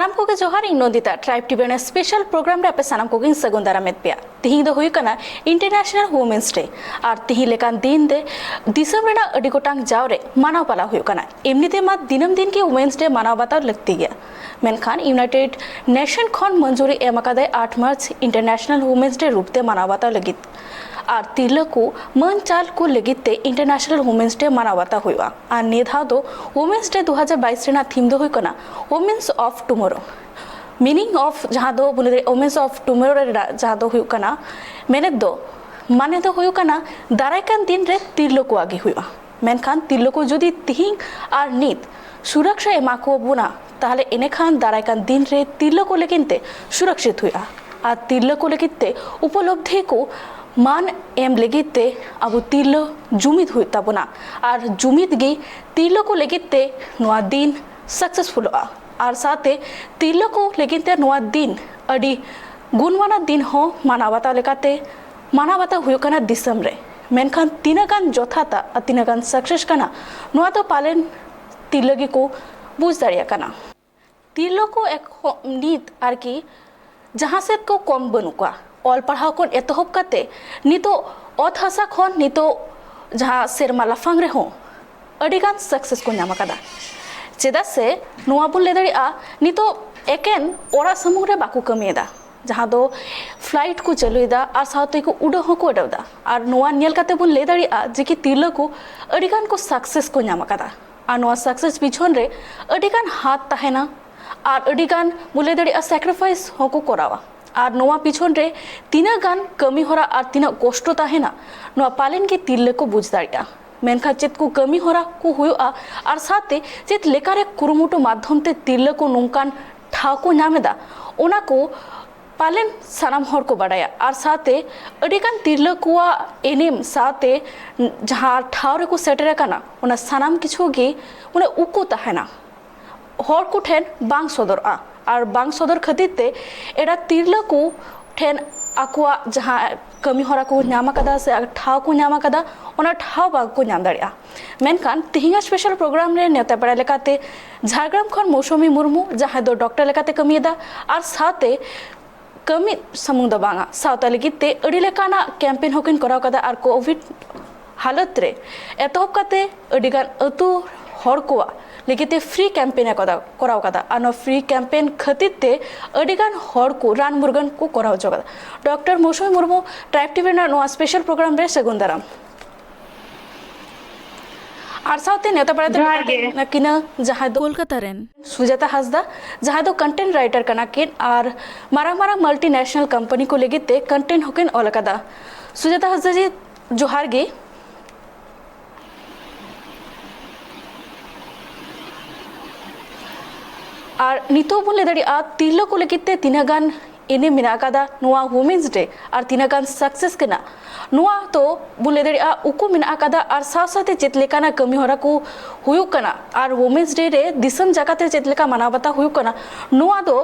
सानाम को के जोहार इन नोदिता ट्राइब टीवी ने स्पेशल प्रोग्राम रे पे सानाम को गिन सगुन दारामेत पिया तिही दो हुई कना इंटरनेशनल वुमेन्स डे और तिही लेकान दिन दे दिसम रेना अडी गोटांग जावरे मानव पाला हुई कना एमनीते मा दिनम दिन के वुमेन्स डे मानव बाता लगती गया मेनखान यूनाइटेड नेशन खन मंजूरी एम अकादे 8 मार्च इंटरनेशनल वुमेन्स डे रूपते मानव बाता लगित और तिरला को मन चाल को लगिते इंटरनेशनल वुमेन्स डे मानवता हुआ और निधा दो वुमेन्स डे 2022 रेना थीम दो हुई कना women's of tomorrow meaning of जहाँ दो बोले वुमेन्स ऑफ टुमोरो जहाँ दो हुई कना मैंने दो माने दो हुई कना दारायकान दिन रे तिरलो को आगे हुआ मेनखान तिरलो को जुदी तिहिंग और नीत सुरक्षा एमा को बुना ताहले इने खान दारायकान दिन रे तिरलो को लेकिनते सुरक्षित हुआ और तिरलो को लेकिनते उपलब्धि को मान एम लेगिते अब तिरलो जुमिद हुई तबना और जुमिद गी तिरलो को लेगिते नवा दिन सक्सेसफुल और साथे तिरलो को लेगिते नवा दिन अडी गुणवाना दिन हो मानवता लेकाते मानवता हुई कना दिसम रे मेनखान तीनगान जोथाता तीनगान सक्सेस कना नवा तो पालन तिरलोगी को बुझ दाड़िया कना तिरलो को एक नीत आर की जहाँ से को कम बनुका ऑल पढ़ाव को एतहब करते नितो अत हसा खन नितो जहाँ सेरमा लाफांग रे हो अडिगान सक्सेस को नाम कदा चेदा से नुआ बुन ले दड़िया नितो एकेन ओरा समूह रे बाकू कमियदा जहाँ दो फ्लाइट को चलुदा और साथे को उड़ो हो को उड़ावदा और नुआ नियल काते बुन ले दड़िया जे कि तिरलो को अडिगान को सक्सेस को नाम कदा और नुआ सक्सेस पिछन रे अडिगान हाथ तहेना और अडिगान बुले दड़िया सैक्रिफाइस हो को करावा और नोआ पिछन रे तीना गान कमी होरा और तीना कष्ट ताहेना नोआ पालन के तिरले को बुझ दाड़िया मेनखा चेत को कमी होरा को हुआ और साथे चेत लेकारे कुरुमुटु माध्यम ते तिरले को नोंकान ठाव को नामेदा ओना को पालन सानाम हर को बाड़ाया और साथे अडिगान तिरले को एनेम साथे जहाँ ठाव रे को सेटरे काना ओना सानाम किछु गे ओना उको ताहेना हर को ठेन बांग सदरआ और बांग सदर खातिर ते एड़ा तिरला को ठेन आकुआ जहाँ कमी होरा को नामा कदा से ठाव को नामा कदा ओना ठाव बाग को नाम दाड़िया मेनखान तिहिंगा स्पेशल प्रोग्राम रे नेता पड़ा लेकाते झारग्राम खन मौसमी मुर्मू जहाँ दो डॉक्टर लेकाते कमियदा और साथे कमी समुंग बांगा सावता लगित ते अड़ी लेकाना कैंपेन होकिन कराव कदा और कोविड हालत रे एतहब काते अडिगान अतु हर को लेकिन फ्री कैंपेन कराव कदा और फ्री कैंपेन खातिर ते अडिगान हर को रान मुर्गन को कराव जगदा डॉक्टर मौसमी मुर्मू ट्राइब टीवी ना स्पेशल प्रोग्राम रे सगुन दाराम और साथे नेता पड़ा किना जहाँ दो कोलकाता रेन सुजाता हासदा जहाँ दो कंटेंट राइटर कना किन और मारा मारा मल्टीनेशनल कंपनी को लेगे ते कंटेंट होकिन ओलकदा सुजाता हासदा जी जोहार गे और नितो बोले दड़िया तिरलो को लेकिते तीनागान इने मिना कदा नुआ वुमेन्स डे और तीनागान सक्सेस कना नुआ तो बोले दड़िया उको मिना कदा और साथ साथे चेत लेकाना कमी होरा को हुयु कना और वुमेन्स डे रे दिसम जगते चेत लेका मानावता हुयु कना नुआ दो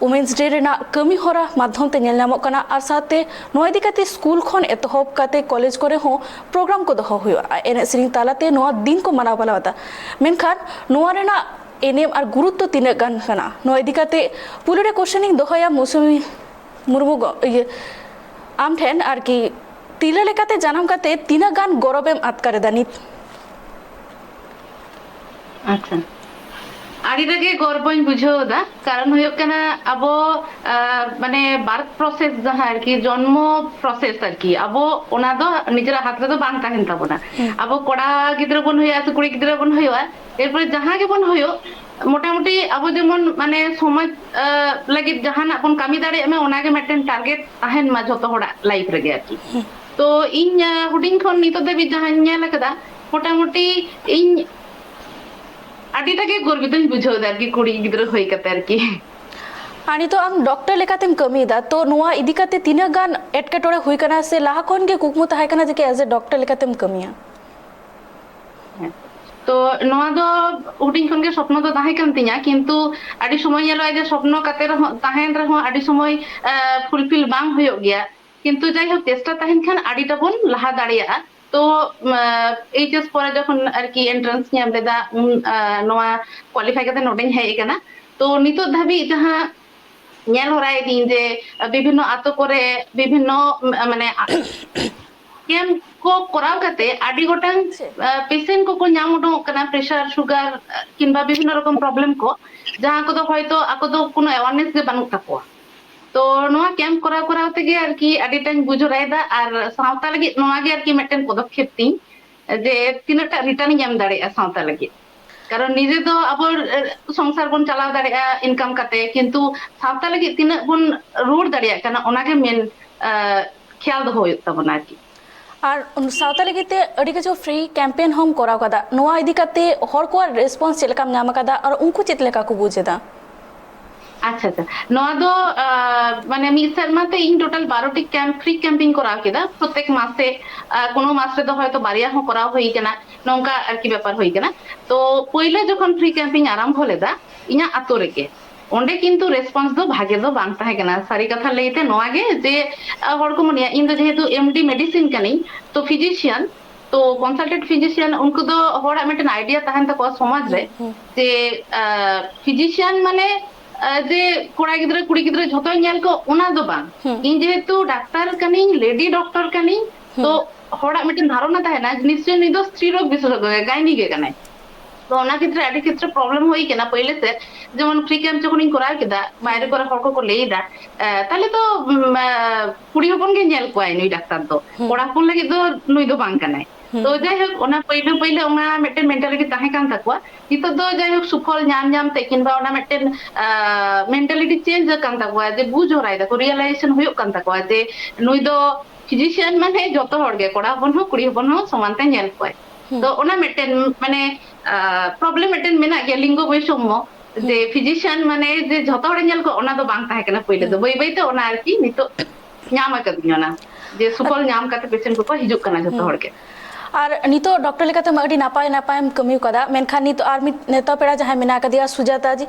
वुमेन्स डे रेना कमी होरा माध्यम ते नेल नामो कना और साथे नुआ इदी काते स्कूल खन एतहब काते कॉलेज करे हो प्रोग्राम को दोहो हुयु एने सिरिंग तालाते नुआ दिन को मानाव बालावता मेनखान नुआ रेना एनेम और गुरुत्व तीन गान कना नो इदिकाते पुलरे क्वेश्चनिंग दोहया मौसमी मुर्मू ये आम ठेन और कि तिला लेकाते जानम काते तीन गान गौरवेम आतकारे दानित अच्छा आड़ी लगे गौरवइन बुझावदा कारण हुयो कना अबो माने बार्थ प्रोसेस जहाँ आरकी जन्म प्रोसेस आरकी अबो ओना दो निजरा हाथ रे दो बांग ताहेन ताबोना अबो कोड़ा गिद्रा बन होया तो कुड़ी गिद्रा बन होया एरपर जहाँ के बन होयो मोटामुटी अब जेमन माने समय लगी जहाँ अपन कमी दाड़े में ओना के मेटेन टारगेट ताहेन मा जतो होड़ा लाइफ रे आरकी तो इन हुडिंग खन नितो देबी जहाँ नेल कदा मोटामुटी इन आडिटा के गर्वित बुझाव दा कि कुड़ी गिद्रा होई कते आरकी आनी तो आम डॉक्टर लेकातेम कमीदा तो नुआ इदी काते तीना गान एटकेटोड़े हुई कना से लाहा कोन के कुकमु ताहे कना जे के एज ए डॉक्टर लेकातेम कमिया तो नोआ दो हुडिंग खन के स्वप्न तो ताहे कन तिया किंतु आडी समय नेलो जे स्वप्न काते रह ताहेन रह आडी समय फुलफिल बांग होयो गया किंतु जाई हो चेष्टा ताहेन खान आडीटा बन लाहा दाड़िया तो एचएस पर जखन आरकी एंट्रेंस ᱧᱟᱢ ᱞᱮᱫᱟ ᱱᱚᱣᱟ क्वालिफाई करते नोटिंग है कना तो नितो धाबी जहां ᱧᱮᱞ ᱦᱚᱨᱟᱭ ᱫᱤᱧ ᱡᱮ ᱵᱤᱵᱷᱤᱱᱱᱚ ᱟᱛᱳ ᱠᱚᱨᱮ ᱵᱤᱵᱷᱤᱱᱱᱚ ᱢᱟᱱᱮ ᱠᱮᱢᱯ ᱠᱚ ᱠᱚᱨᱟᱣ ᱠᱟᱛᱮ ᱟᱹᱰᱤ ᱜᱚᱴᱟᱝ ᱯᱮᱥᱮন্ট ᱠᱚᱠᱚ ᱧᱟᱢ ᱩᱰᱩᱠᱚᱜ ᱠᱟᱱᱟ ᱯᱨᱮᱥᱟᱨ ᱥᱩᱜᱟᱨ ᱠᱤংᱵᱟ ᱵᱤᱵᱷᱤᱱᱱᱚ ᱨᱚᱠᱚᱢ ᱯᱨᱚᱵᱞᱮᱢ ᱠᱚ ᱡᱟᱦᱟᱸ ᱠᱚᱫᱚ ᱦᱚᱭᱛᱚ ᱟᱠᱚ ᱫᱚ কোনো অ্যাওয়ারনেস ᱜᱮ ᱵᱟᱹᱱᱩᱜ ᱛᱟᱠᱚᱣᱟ ᱛᱚ ᱱᱚᱣᱟ ᱠᱮᱢᱯ ᱠᱚᱨᱟᱣ ᱠᱚᱨᱟᱣ ᱛᱮᱜᱮ ᱟᱨᱠᱤ ᱟᱹᱰᱤᱴᱟᱧ ᱵᱩᱡᱷᱟᱹᱣᱟᱭᱫᱟ ᱟᱨ ᱥᱟᱶᱛᱟ ᱞᱟᱹᱜᱤᱫ ᱱᱚᱣᱟ ᱜᱮ ᱟᱨᱠᱤ ᱢᱤᱫᱴᱮᱱ ᱯᱚᱫᱚᱠᱷᱮᱯ ᱛᱤᱧ ᱡᱮ ᱛᱤᱱᱟᱹᱜ ᱴᱟ রিটার্ন ᱧᱟᱢ ᱫᱟᱲᱮᱭᱟᱜᱼᱟ ᱥᱟᱶᱛᱟ ᱞᱟᱹᱜᱤᱫ কারণ নিজে তো আবার সংসার বন চালাও দাঁড়িয়ে ইনকাম কাতে কিন্তু সাᱶতা লাগি তিনাᱹᱜ বন রুড় দাঁড়িয়ে কানা ওনাগে মেন খেয়াল দᱚᱦᱚ ᱦᱩᱭᱩᱜ ᱛᱟᱵᱚᱱᱟ ᱟᱨᱠᱤ আর সাᱶতা ᱞᱟᱹᱜᱤᱫ ᱛᱮ ᱟᱹᱰᱤ ᱠᱤᱪᱷᱩ ᱯᱷᱨᱤ ᱠᱮᱢᱯᱮᱱ ᱦᱚᱢ ᱠᱚᱨᱟᱣ ᱠᱟᱫᱟ ᱱᱚᱣᱟ ᱤᱫᱤ ᱠᱟᱛᱮ ᱦᱚᱲ ᱠᱚᱣᱟᱜ ᱨᱮᱥᱯᱚᱱᱥ ᱪᱮᱫ ᱞᱮᱠᱟᱢ ᱧᱟᱢ ᱟᱠᱟᱫᱟ ᱟᱨ ᱩᱱᱠᱩ ᱪᱮᱫ ᱞᱮᱠᱟ ᱠᱚ ᱵᱩᱡ ᱮᱫᱟ আচ্ছা আচ্ছা নয়া দো মানে মিড সারমাতে ইন টোটাল 12টি ক্যাম্প ফ্রি ক্যাম্পিং করাও কেদা প্রত্যেক মাসে কোনো মাসে তো হয়তো বারিয়া হো করাও হই কেনা নঙ্কা আর কি ব্যাপার হই কেনা তো পয়লা যখন ফ্রি ক্যাম্পিং আরম্ভ লেদা ইনা আতো রেকে onde কিন্তু রেসপন্স দো ভাগে দো বাং তাহে কেনা সারি কথা লইতে নোয়াগে যে হড় কো মনিয়া ইন দো যেহেতু এমডি মেডিসিন কানি তো ফিজিশিয়ান তো কনসালটেন্ট ফিজিশিয়ান উনকো দো হড় মিটেন আইডিয়া তাহেন তাকো সমাজ রে যে ফিজিশিয়ান মানে যে কোড়া গিদ্রে কুড়ি গিদ্রে ঝতই ᱧᱮᱞ ᱠᱚ ᱚᱱᱟ ᱫᱚ ᱵᱟᱝ ᱤᱧ যেহেতু doctor Canning lady doctor Canning তো হড়ᱟ মিটেন ধারণা তাহেনা নিশ্চয় নি দো স্ত্রী রোগ বিশেষজ্ঞ গাইনি গে কানাই তো ᱚᱱᱟ ক্ষেত্রে আডি ক্ষেত্রে প্রবলেম হই কেনা পইলে তে যেমন ফ্রি ক্যাম্প যখন ইন করার কেদা বাইরে করে হড় কো লেইদা তাহলে তো কুড়ি হপন গে ᱧᱮᱞ কোয়াই নুই ডাক্তার দো কোড়া হপন লাগি দো নুই দো বাং কানাই তো যাই হোক ওনা পইলে ওনা মিটেন মেন্টালিটি তাহে কান তাকওয়া নিতো দো যাই হোক সুফল ᱧᱟᱢ ᱧᱟᱢ তে কিংবা ওনা মিটেন মেন্টালিটি চেঞ্জ কান তাকওয়া যে বুঝ হরাই দা রিয়েলাইজেশন হুয়ুᱜ কান তাকওয়া যে নুই দো ফিজিশিয়ান মানে যত হড় গে কোড়া হপন হো কুড়ি হপন হো সমানতে ᱧᱮᱞ কোয়াই তো ওনা মিটেন মানে প্রবলেম মিটেন মেনা গে লিঙ্গ বৈষম্য যে ফিজিশিয়ান মানে যে যত হড় ᱧᱮᱞ ᱠᱚ ওনা দো বাং তাহে কেনা পইলে দো বই বইতে ওনা আর কি নিতো ᱧᱟᱢ আকাদিᱧ ওনা যে সুফল ᱧᱟᱢ কাতে পেশেন্ট ᱠᱚ ᱦᱤᱡᱩᱜ ᱠᱟᱱᱟ ᱡᱚᱛᱚ ᱦᱚᱲ ᱜᱮ আর নিতো ডক্টর লেকাতে আᱹᱰᱤ ᱱᱟᱯᱟᱭ ᱱᱟᱯᱟᱭᱮᱢ ᱠᱟᱹᱢᱤ ᱠᱟᱫᱟ ᱢᱮᱱᱠᱷᱟᱱ ᱱᱤᱛ ᱟᱨ ᱢᱤᱫ ᱱᱮᱛᱟ ᱯᱮᱲᱟ ᱡᱟᱦᱟᱸᱭ ᱢᱮᱱᱟᱜ ᱠᱟᱫᱮᱭᱟ ᱥᱩᱡᱟᱛᱟ ᱡᱤ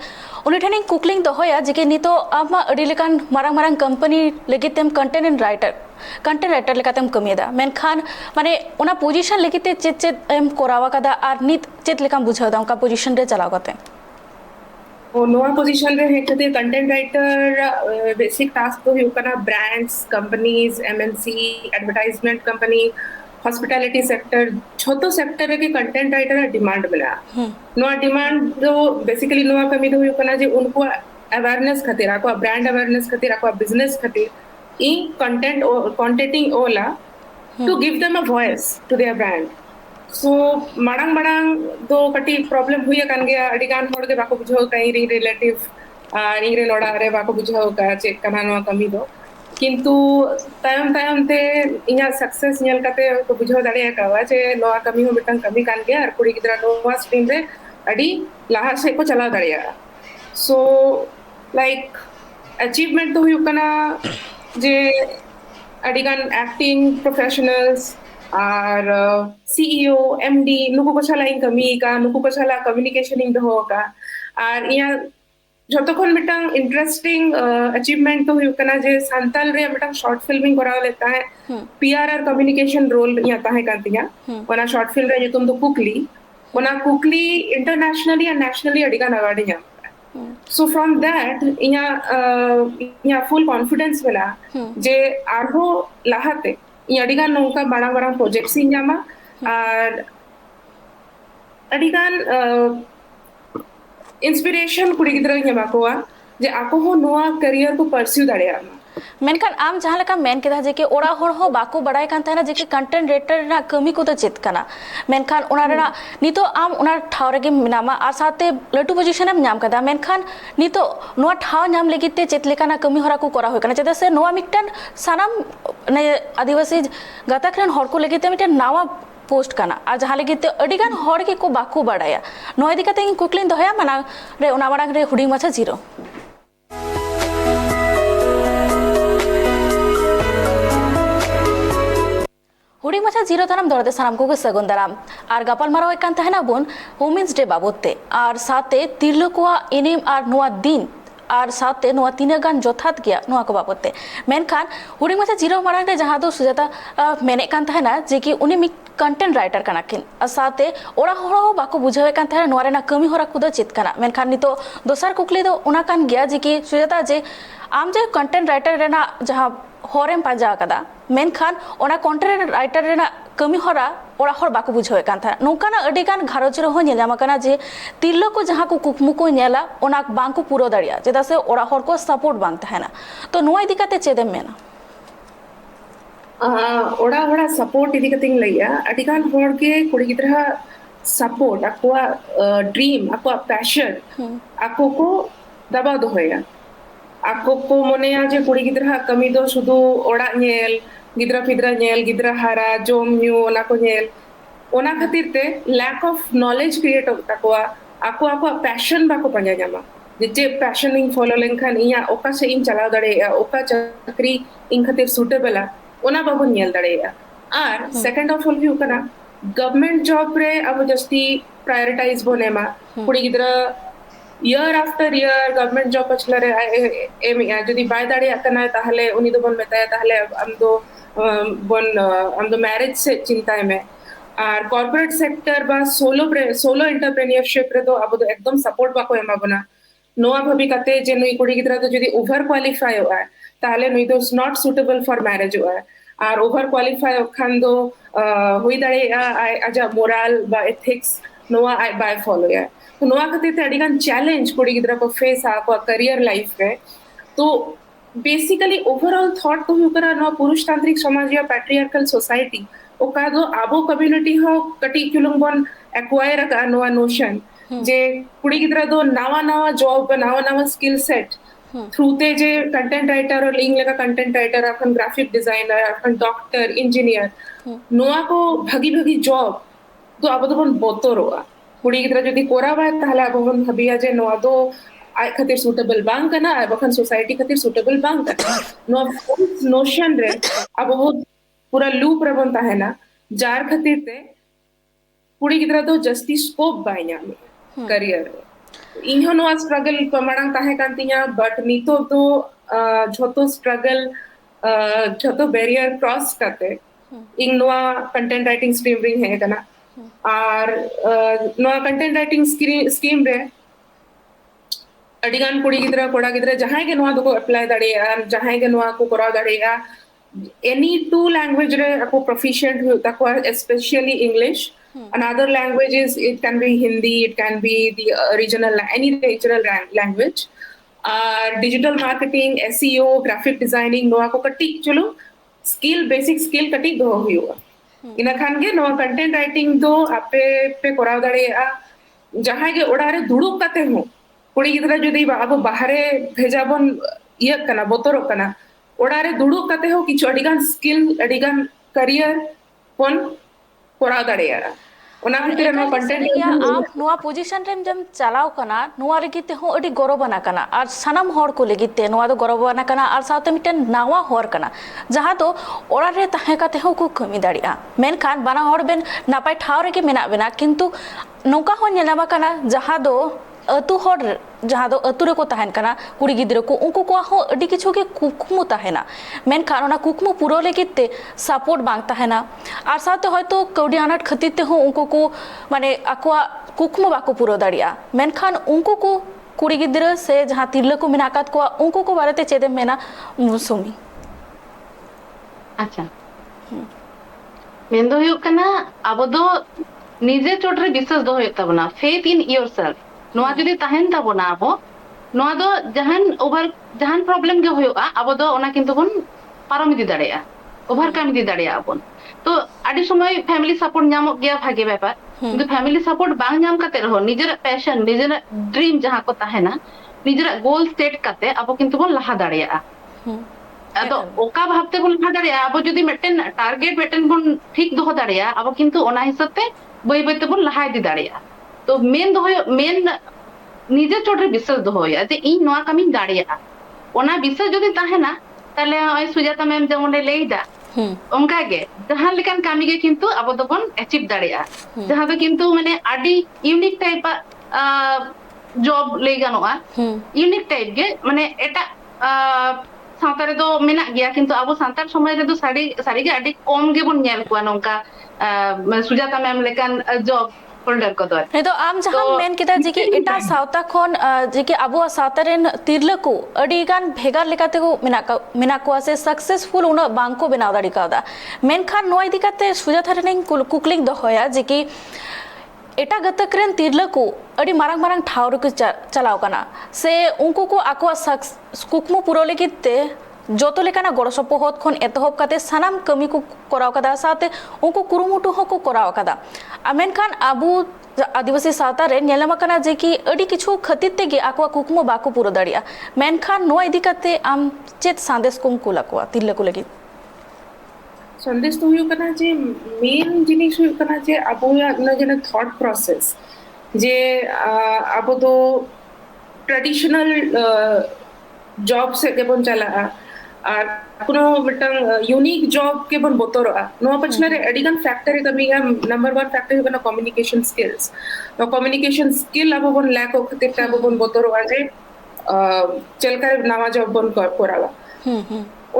ᱩᱱᱤ ᱴᱷᱮᱱᱤᱧ ᱠᱩᱠᱞᱤᱧ ᱫᱚᱦᱚᱭᱟ ᱡᱮ ᱱᱤᱛᱚᱜ ᱟᱢ ᱢᱟ ᱟᱹᱰᱤ ᱞᱮᱠᱟᱱ ᱢᱟᱨᱟᱝ ᱢᱟᱨᱟᱝ ᱠᱳᱢᱯᱟᱱᱤ ᱞᱟᱹᱜᱤᱫ ᱛᱮᱢ ᱠᱚᱱᱴᱮᱱᱴ রাইটার লেকাতেম ᱠᱟᱹᱢᱤᱭᱮᱫᱟ ᱢᱮᱱᱠᱷᱟᱱ ᱢᱟᱱᱮ ᱚᱱᱟ ᱯᱚᱡᱤᱥᱚᱱ ᱞᱟᱹᱜᱤᱫ ᱛᱮ ᱪᱮᱫ ᱪᱮᱫ ᱮᱢ ᱠᱚᱨᱟᱣ ᱟᱠᱟᱫᱟ ᱟᱨ ᱱᱤᱛ ᱪᱮᱫ ᱞᱮᱠᱟᱢ ᱵᱩᱡᱷᱟᱹᱣᱫᱟ ᱚᱱᱠᱟ ᱯᱚᱡᱤᱥᱚᱱ ᱨᱮ ᱪᱟᱞᱟᱣ ᱠᱟᱛᱮ नोआ पोजीशन रे हे खातिर कंटेंट राइटर बेसिक टास्क तो हुई कना brands companies MNC advertisement company hospitality sector छोटो सेक्टर के कंटेंट राइटर डिमांड मिला नोआ डिमांड जो बेसिकली नोआ कमी तो हुई कना जे उनको अवेयरनेस खातिर आको ब्रांड अवेयरनेस खातिर आको बिजनेस खातिर ई कंटेंट कॉन्टेंटिंग ओला to give them a voice to their brand so माड़ांग तो कटी प्रॉब्लम हुई कान गया अड़ी गान होड़ के बाको बुझो कहीं री रिलेटिव इंग्रे लोड़ा रे बाको बुझो का चेक करना नोआ कमी दो किंतु तायम ते इना सक्सेस ᱧᱮᱞ काते तो बुझो दाड़िया कावा जे नोआ कमी हो मिटन कमी कान गया और कुड़ी गिदरा नोआ स्ट्रीम रे अड़ी लाहा से को चला दाड़िया सो लाइक अचीवमेंट तो हुई कना जे अड़ी गान एक्टिंग प्रोफेशनल्स और सीईओ एमडी नुकु को छला इन कमी का नुकु को छला कम्युनिकेशन इन दो का और इया যতক্ষণ মিটাং ইন্টারেস্টিং অ্যাচিভমেন্ট তো हुई कना जे सांताल रे मिटां शॉर्ट फिल्मिंग कराव लेता है पीआरआर कम्युनिकेशन रोल या ताहे कांतिया वना शॉर्ट फिल्म रे तुम तो कुकली इंटरनेशनली एंड नेशनली अडिगा अवार्ड या सो फ्रॉम दैट इया फुल कॉन्फिडेंस मिला जे आरो लाहाते अडिगान नौका बड़ा बड़ा प्रोजेक्ट्स इन्जामा और अडिगान इंस्पिरेशन कुड़ी गिद्रा ᱧᱟᱢᱟᱠᱚᱣᱟ जे आको हो नोआ करियर को परस्यू दाड़िया मेनखान आम जहाँ लेका मेन केदा जे कि ओड़ा होड़ हो बाको बड़ाय कान ताहेना जे कि कंटेंट राइटर ना कमी को तो चेत काना मेनखान ओना रेना नितो आम ओना ठाव रेगे मिनामा आर साथे लटू पोजीशन एम ᱧᱟᱢ कदा मेनखान नितो नोआ ठाव ᱧᱟᱢ लगित ते चेत लेकाना कमी होरा को करा होय काना चेदा से नोआ मिटन सानाम ने आदिवासी गाताक रेन हड़ को लगित ते मिटन नावा पोस्ट काना आ जहाँ लगित ते अडिगान हड़ के को बाको बड़ाया नोआ इदी काते कुकलिन दहया माना रे ओना मारांग रे हुडी माछा जीरो हुडी माछा जीरो तानाम दौड़ते सानाम को सगुन दाराम और गपाल माराव कान तहना बोन वुमेन्स डे बाबते और साथे तिरलो को इनेम और नोआ दिन और साथे नोआ तीना गान जोथात गया नोआ को बाबते मेनखान हुडिंग माछा जिरो मारांग रे जहां दो सुजाता मेने कान थाना जे कि उनी मि कंटेंट राइटर कना किन साथे ओरा होरो बाको बुझावे कान थाना नोआ रेना कमी होरा कुदा चेत कना मेनखान नितो दोसर कुकली दो उना कान गया जे कि सुजाता जे आम जे कंटेंट राइटर रेना जहां होरेम पाजा कदा मेनखान ओना कंटेंट राइटर रेना कमी होरा ओरा हर बाको बुझावे कान था नोकाना अडिगान घारोज रे हो नेलामा कना जे तिरलो को जहां को कुकमु को नेला ओना बांको पूरो दाड़िया जेदा से ओरा हर को सपोर्ट बांग थाना तो नोआ इदी काते चेदेम मेना ओड़ा ओड़ा सपोर्ट इदी कतिंग लैया अडिगान हर के कुड़ी गिद्रा सपोर्ट आकोआ ड्रीम आकोआ पैशन आको को दबा दोहया आको को मोनेया जे कुड़ी गिद्रा कमी दो शुधु ओड़ा नेल गिद्रा फिद्रा नेल गिद्रा हारा जोम न्यू ओना को नेल ओना खातिर ते लैक ऑफ नॉलेज क्रिएट ताकोआ आको आको पैशन बाको पंजा जामा जे पैशन इन फॉलो लेनखान इया ओका से इन चला दड़े ओका चक्री इन खातिर सूटेबल ओना बाबो नेल दड़े आर सेकंड ऑफ ऑल व्यू कना गवर्नमेंट जॉब रे अब जस्ती प्रायोरिटाइज बोनेमा कुड़ी गिद्रा year after year government job पछला रे एम जदी बाय दाड़े कना ताहले उनी दो बन मेता ताहले हम दो मैरिज से चिंता में और कॉर्पोरेट सेक्टर बा सोलो एंटरप्रेन्योरशिप रे तो अब तो एकदम सपोर्ट बाको एमा बना नोआ भाबी कते जे नई कुड़ी गिद्रा तो जदी ओवर क्वालिफाई होआ ताहले नई तो नॉट सुटेबल फॉर मैरिज होआ और ओवर क्वालिफाई खान दो होई दाड़े आजा मोरल बा एथिक्स नोआ आई बाय फॉलो या तो नोआ खातिर ते अडिगान चैलेंज कुड़ी गिद्रा को फेस आ को करियर लाइफ रे तो बेसिकली ओवरऑल थॉट तो हुकरा नो पुरुष तांत्रिक समाज या पैट्रियार्कल सोसाइटी ओका दो आबो कम्युनिटी हो कटी कुलुंग बन एक्वायर का नोआ नोशन जे कुड़ी गिद्रा दो नवा नवा जॉब नवा नवा स्किल सेट थ्रू ते जे कंटेंट राइटर और लिंग लगा कंटेंट राइटर अपन ग्राफिक डिजाइनर अपन डॉक्टर इंजीनियर नोआ को भगी भगी जॉब तो आबो तो बन बोतो रोआ कुड़ी गिद्रा जदी कोराबा ताहले आबो बन भबिया जे नोआ दो आई खातिर सूटेबल बांग कना आई बखन सोसाइटी खातिर सूटेबल बांग कना नो नोशन रे अब वो पूरा लूप रे बनता है ना जार खातिर ते कुड़ी गिद्रा तो जस्ती स्कोप बाइया में करियर इन्हो नो स्ट्रगल पमाडंग ताहे कांतिया बट नीतो तो झोतो स्ट्रगल झोतो बैरियर क्रॉस करते इन नोआ कंटेंट राइटिंग स्ट्रीम रिंग है कना और नोआ कंटेंट राइटिंग स्कीम रे अडिगान कुड़ी गिद्रा कोड़ा गिद्रा जहां के नोआ को अप्लाई दाड़ेया जहां के नोआ को करा दाड़ेया एनी टू लैंग्वेज रे को प्रोफिशिएंट होता को specially English another languages it can be hindi it can be the any regional language digital marketing SEO graphic designing नोआ को कटी चलो स्किल बेसिक स्किल कटी दो हुआ इना खान के नोआ कंटेंट राइटिंग दो आपे पे कोराव दाड़ेया जहां के ओडारे दुड़ुक काते हो कुड़ी गिद्रा जदी अब बाहरे भेजाबन ये कना बोतरो कना ओडारे दुड़ुक काते हो किछु अडिगान स्किल अडिगान करियर पन कोराव दाड़ेया ओना खातिर नो कंटेंट या आप नोआ पोजीशन रे जम चलाव कना नोआ लगिते हो अडी गौरवना कना और सनम हर को लगिते नोआ दो गौरवना कना और साथे मिटन नावा हर कना जहां तो ओरा रे ताहे काते हो को कमी दाड़िया मेनखान बना हर बेन नापाय ठाव रे के मेना बेना किंतु नौका हो नेलामा कना जहां दो अतु हर जहां दो अतु रे को तहन कना कुड़ी गिद्रा को उनको को हो अडी किछु के कुकमु तहना मेनखान ओना कुकमु पुरो लगिते सपोर्ट बांग तहना और साथे होयतो कौडी अनाट खतिते हो उनको को माने अक्वा कुकमु बाको पुरो दाड़िया मेनखान उनको को कुड़ी गिद्रा से जहां तिरले को मिनाकात को उनको को बारेते चेदे मेना सुमी अच्छा मेंदो हुयो कना अब दो निजे चोटरे विश्वास दो होता बना फेथ इन योरसेल्फ नोआ जदी ताहेन ताबोना आबो नोआ दो जहान प्रॉब्लम के होयोआ आबो दो ओना किंतु बन पारम इदी दाड़ेया ओवरकम इदी दाड़ेया आबोन तो आदि समय फैमिली सपोर्ट नामो गया भागे व्यापार किंतु फैमिली सपोर्ट बांग नाम काते रहो निजर पैशन निजर ड्रीम जहां को ताहेना निजर गोल सेट काते आबो किंतु बन लहा दाड़ेया तो ओका भाबते बन लहा दाड़ेया आबो जदी मेटेन टारगेट मेटेन बन ठीक दो दाड़ेया आबो किंतु ओना हिसाबते बई बईते बन लहा इदी दाड़ेया तो मेन दो मेन निजे चोटरे विश्वास दो होया जे इन नोआ कामी दाड़ेया ओना विश्वास जदी ताहेना ताले ओय सुजाता मैम जेमन लेइदा ओंका गे जहां लेकान कामी गे किंतु अब दो बन अचीव दाड़ेया जहां दो किंतु माने आडी यूनिक टाइप जॉब लई गानोआ यूनिक टाइप गे माने एटा सावता रे दो मेना गया किंतु आबो सांतार समाज रे दो सारी गे आडी कम गे बोन नेल कुआ नोंका सुजाता मैम लेकान जॉब होल्डर को दो नहीं तो आम जहां मेन किता जी कि एटा सावता खन जी कि आबो सावता रेन तिरला को अडी गान भेगार लेकाते को मेना को से सक्सेसफुल उना बांग को बनाव दाड़ी कादा मेन खान नो इदी काते सुजाता रेन कुकलिंग दो होया जी कि एटा गतक रेन तिरला को अडी मारंग मारंग ठावर को चलाव कना से उनको को आको कुकमु पुरो लेकिते जोतो लेकाना गड़ सपोहत खन एतहब काते सानाम कमी को कराव कदा साथे उनको कुरुमुटु को कराव कदा मेनखान आबू आदिवासी सावता रे नेलमाकना जे कि अडी किछु खतिर तेगे आको कुकमु बाको पुरो दाड़िया मेनखान नो इदी काते आम चेत संदेश कुम कुला को तिरला को लगी संदेश तो हुयो कना जे मेन जिनिस हुयो कना जे आबो ना जने थॉट प्रोसेस जे आबो तो ट्रेडिशनल जॉब से केबन चला और कोनो मिटंग यूनिक जॉब के बन बोतोरा नो पछला रे एडिगन फैक्टर कमी है नंबर 1 फैक्टर है कम्युनिकेशन स्किल्स तो कम्युनिकेशन स्किल अब बन लैक ऑफ खतिर अब बन बोतोरो आजे चलकर नवा जॉब बन करावा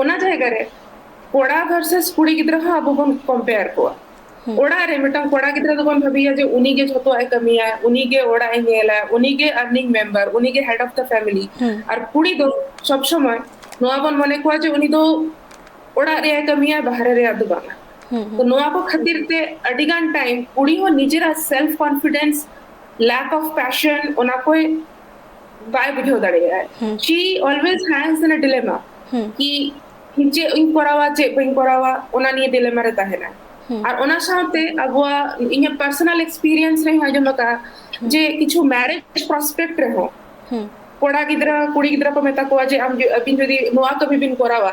ओना जायगा रे कोड़ा वर्सेस कुड़ी गिद्रा अब बन कंपेयर को ओड़ा रे मिटंग कोड़ा गिद्रा तो बन भाबिया जे उनी के जतो आय कमी है उनी के ओड़ा आय नेला उनी के अर्निंग मेंबर उनी के हेड ऑफ द फैमिली और कुड़ी दो सब समय नोआ बन मने को जे उनी दो ओड़ा रे आय कमी है बाहर रे आदु बांगा तो नोआ को खतिर ते अडिगान टाइम कुड़ी हो निजेरा self confidence lack of passion ओना कोई बाय बुझो दड़े है she always has in a dilemma कि हिंचे इन करावा चे इन करावा ओना निये डिलेमा रे ताहेना और ओना साथे अबवा इने पर्सनल एक्सपीरियंस रे हजम का जे किछु मैरिज प्रोस्पेक्ट रे हो कोड़ा गिद्रा कुड़ी गिद्रा को मेता को जे हम अबिन जदी नोआ कभी बिन करावा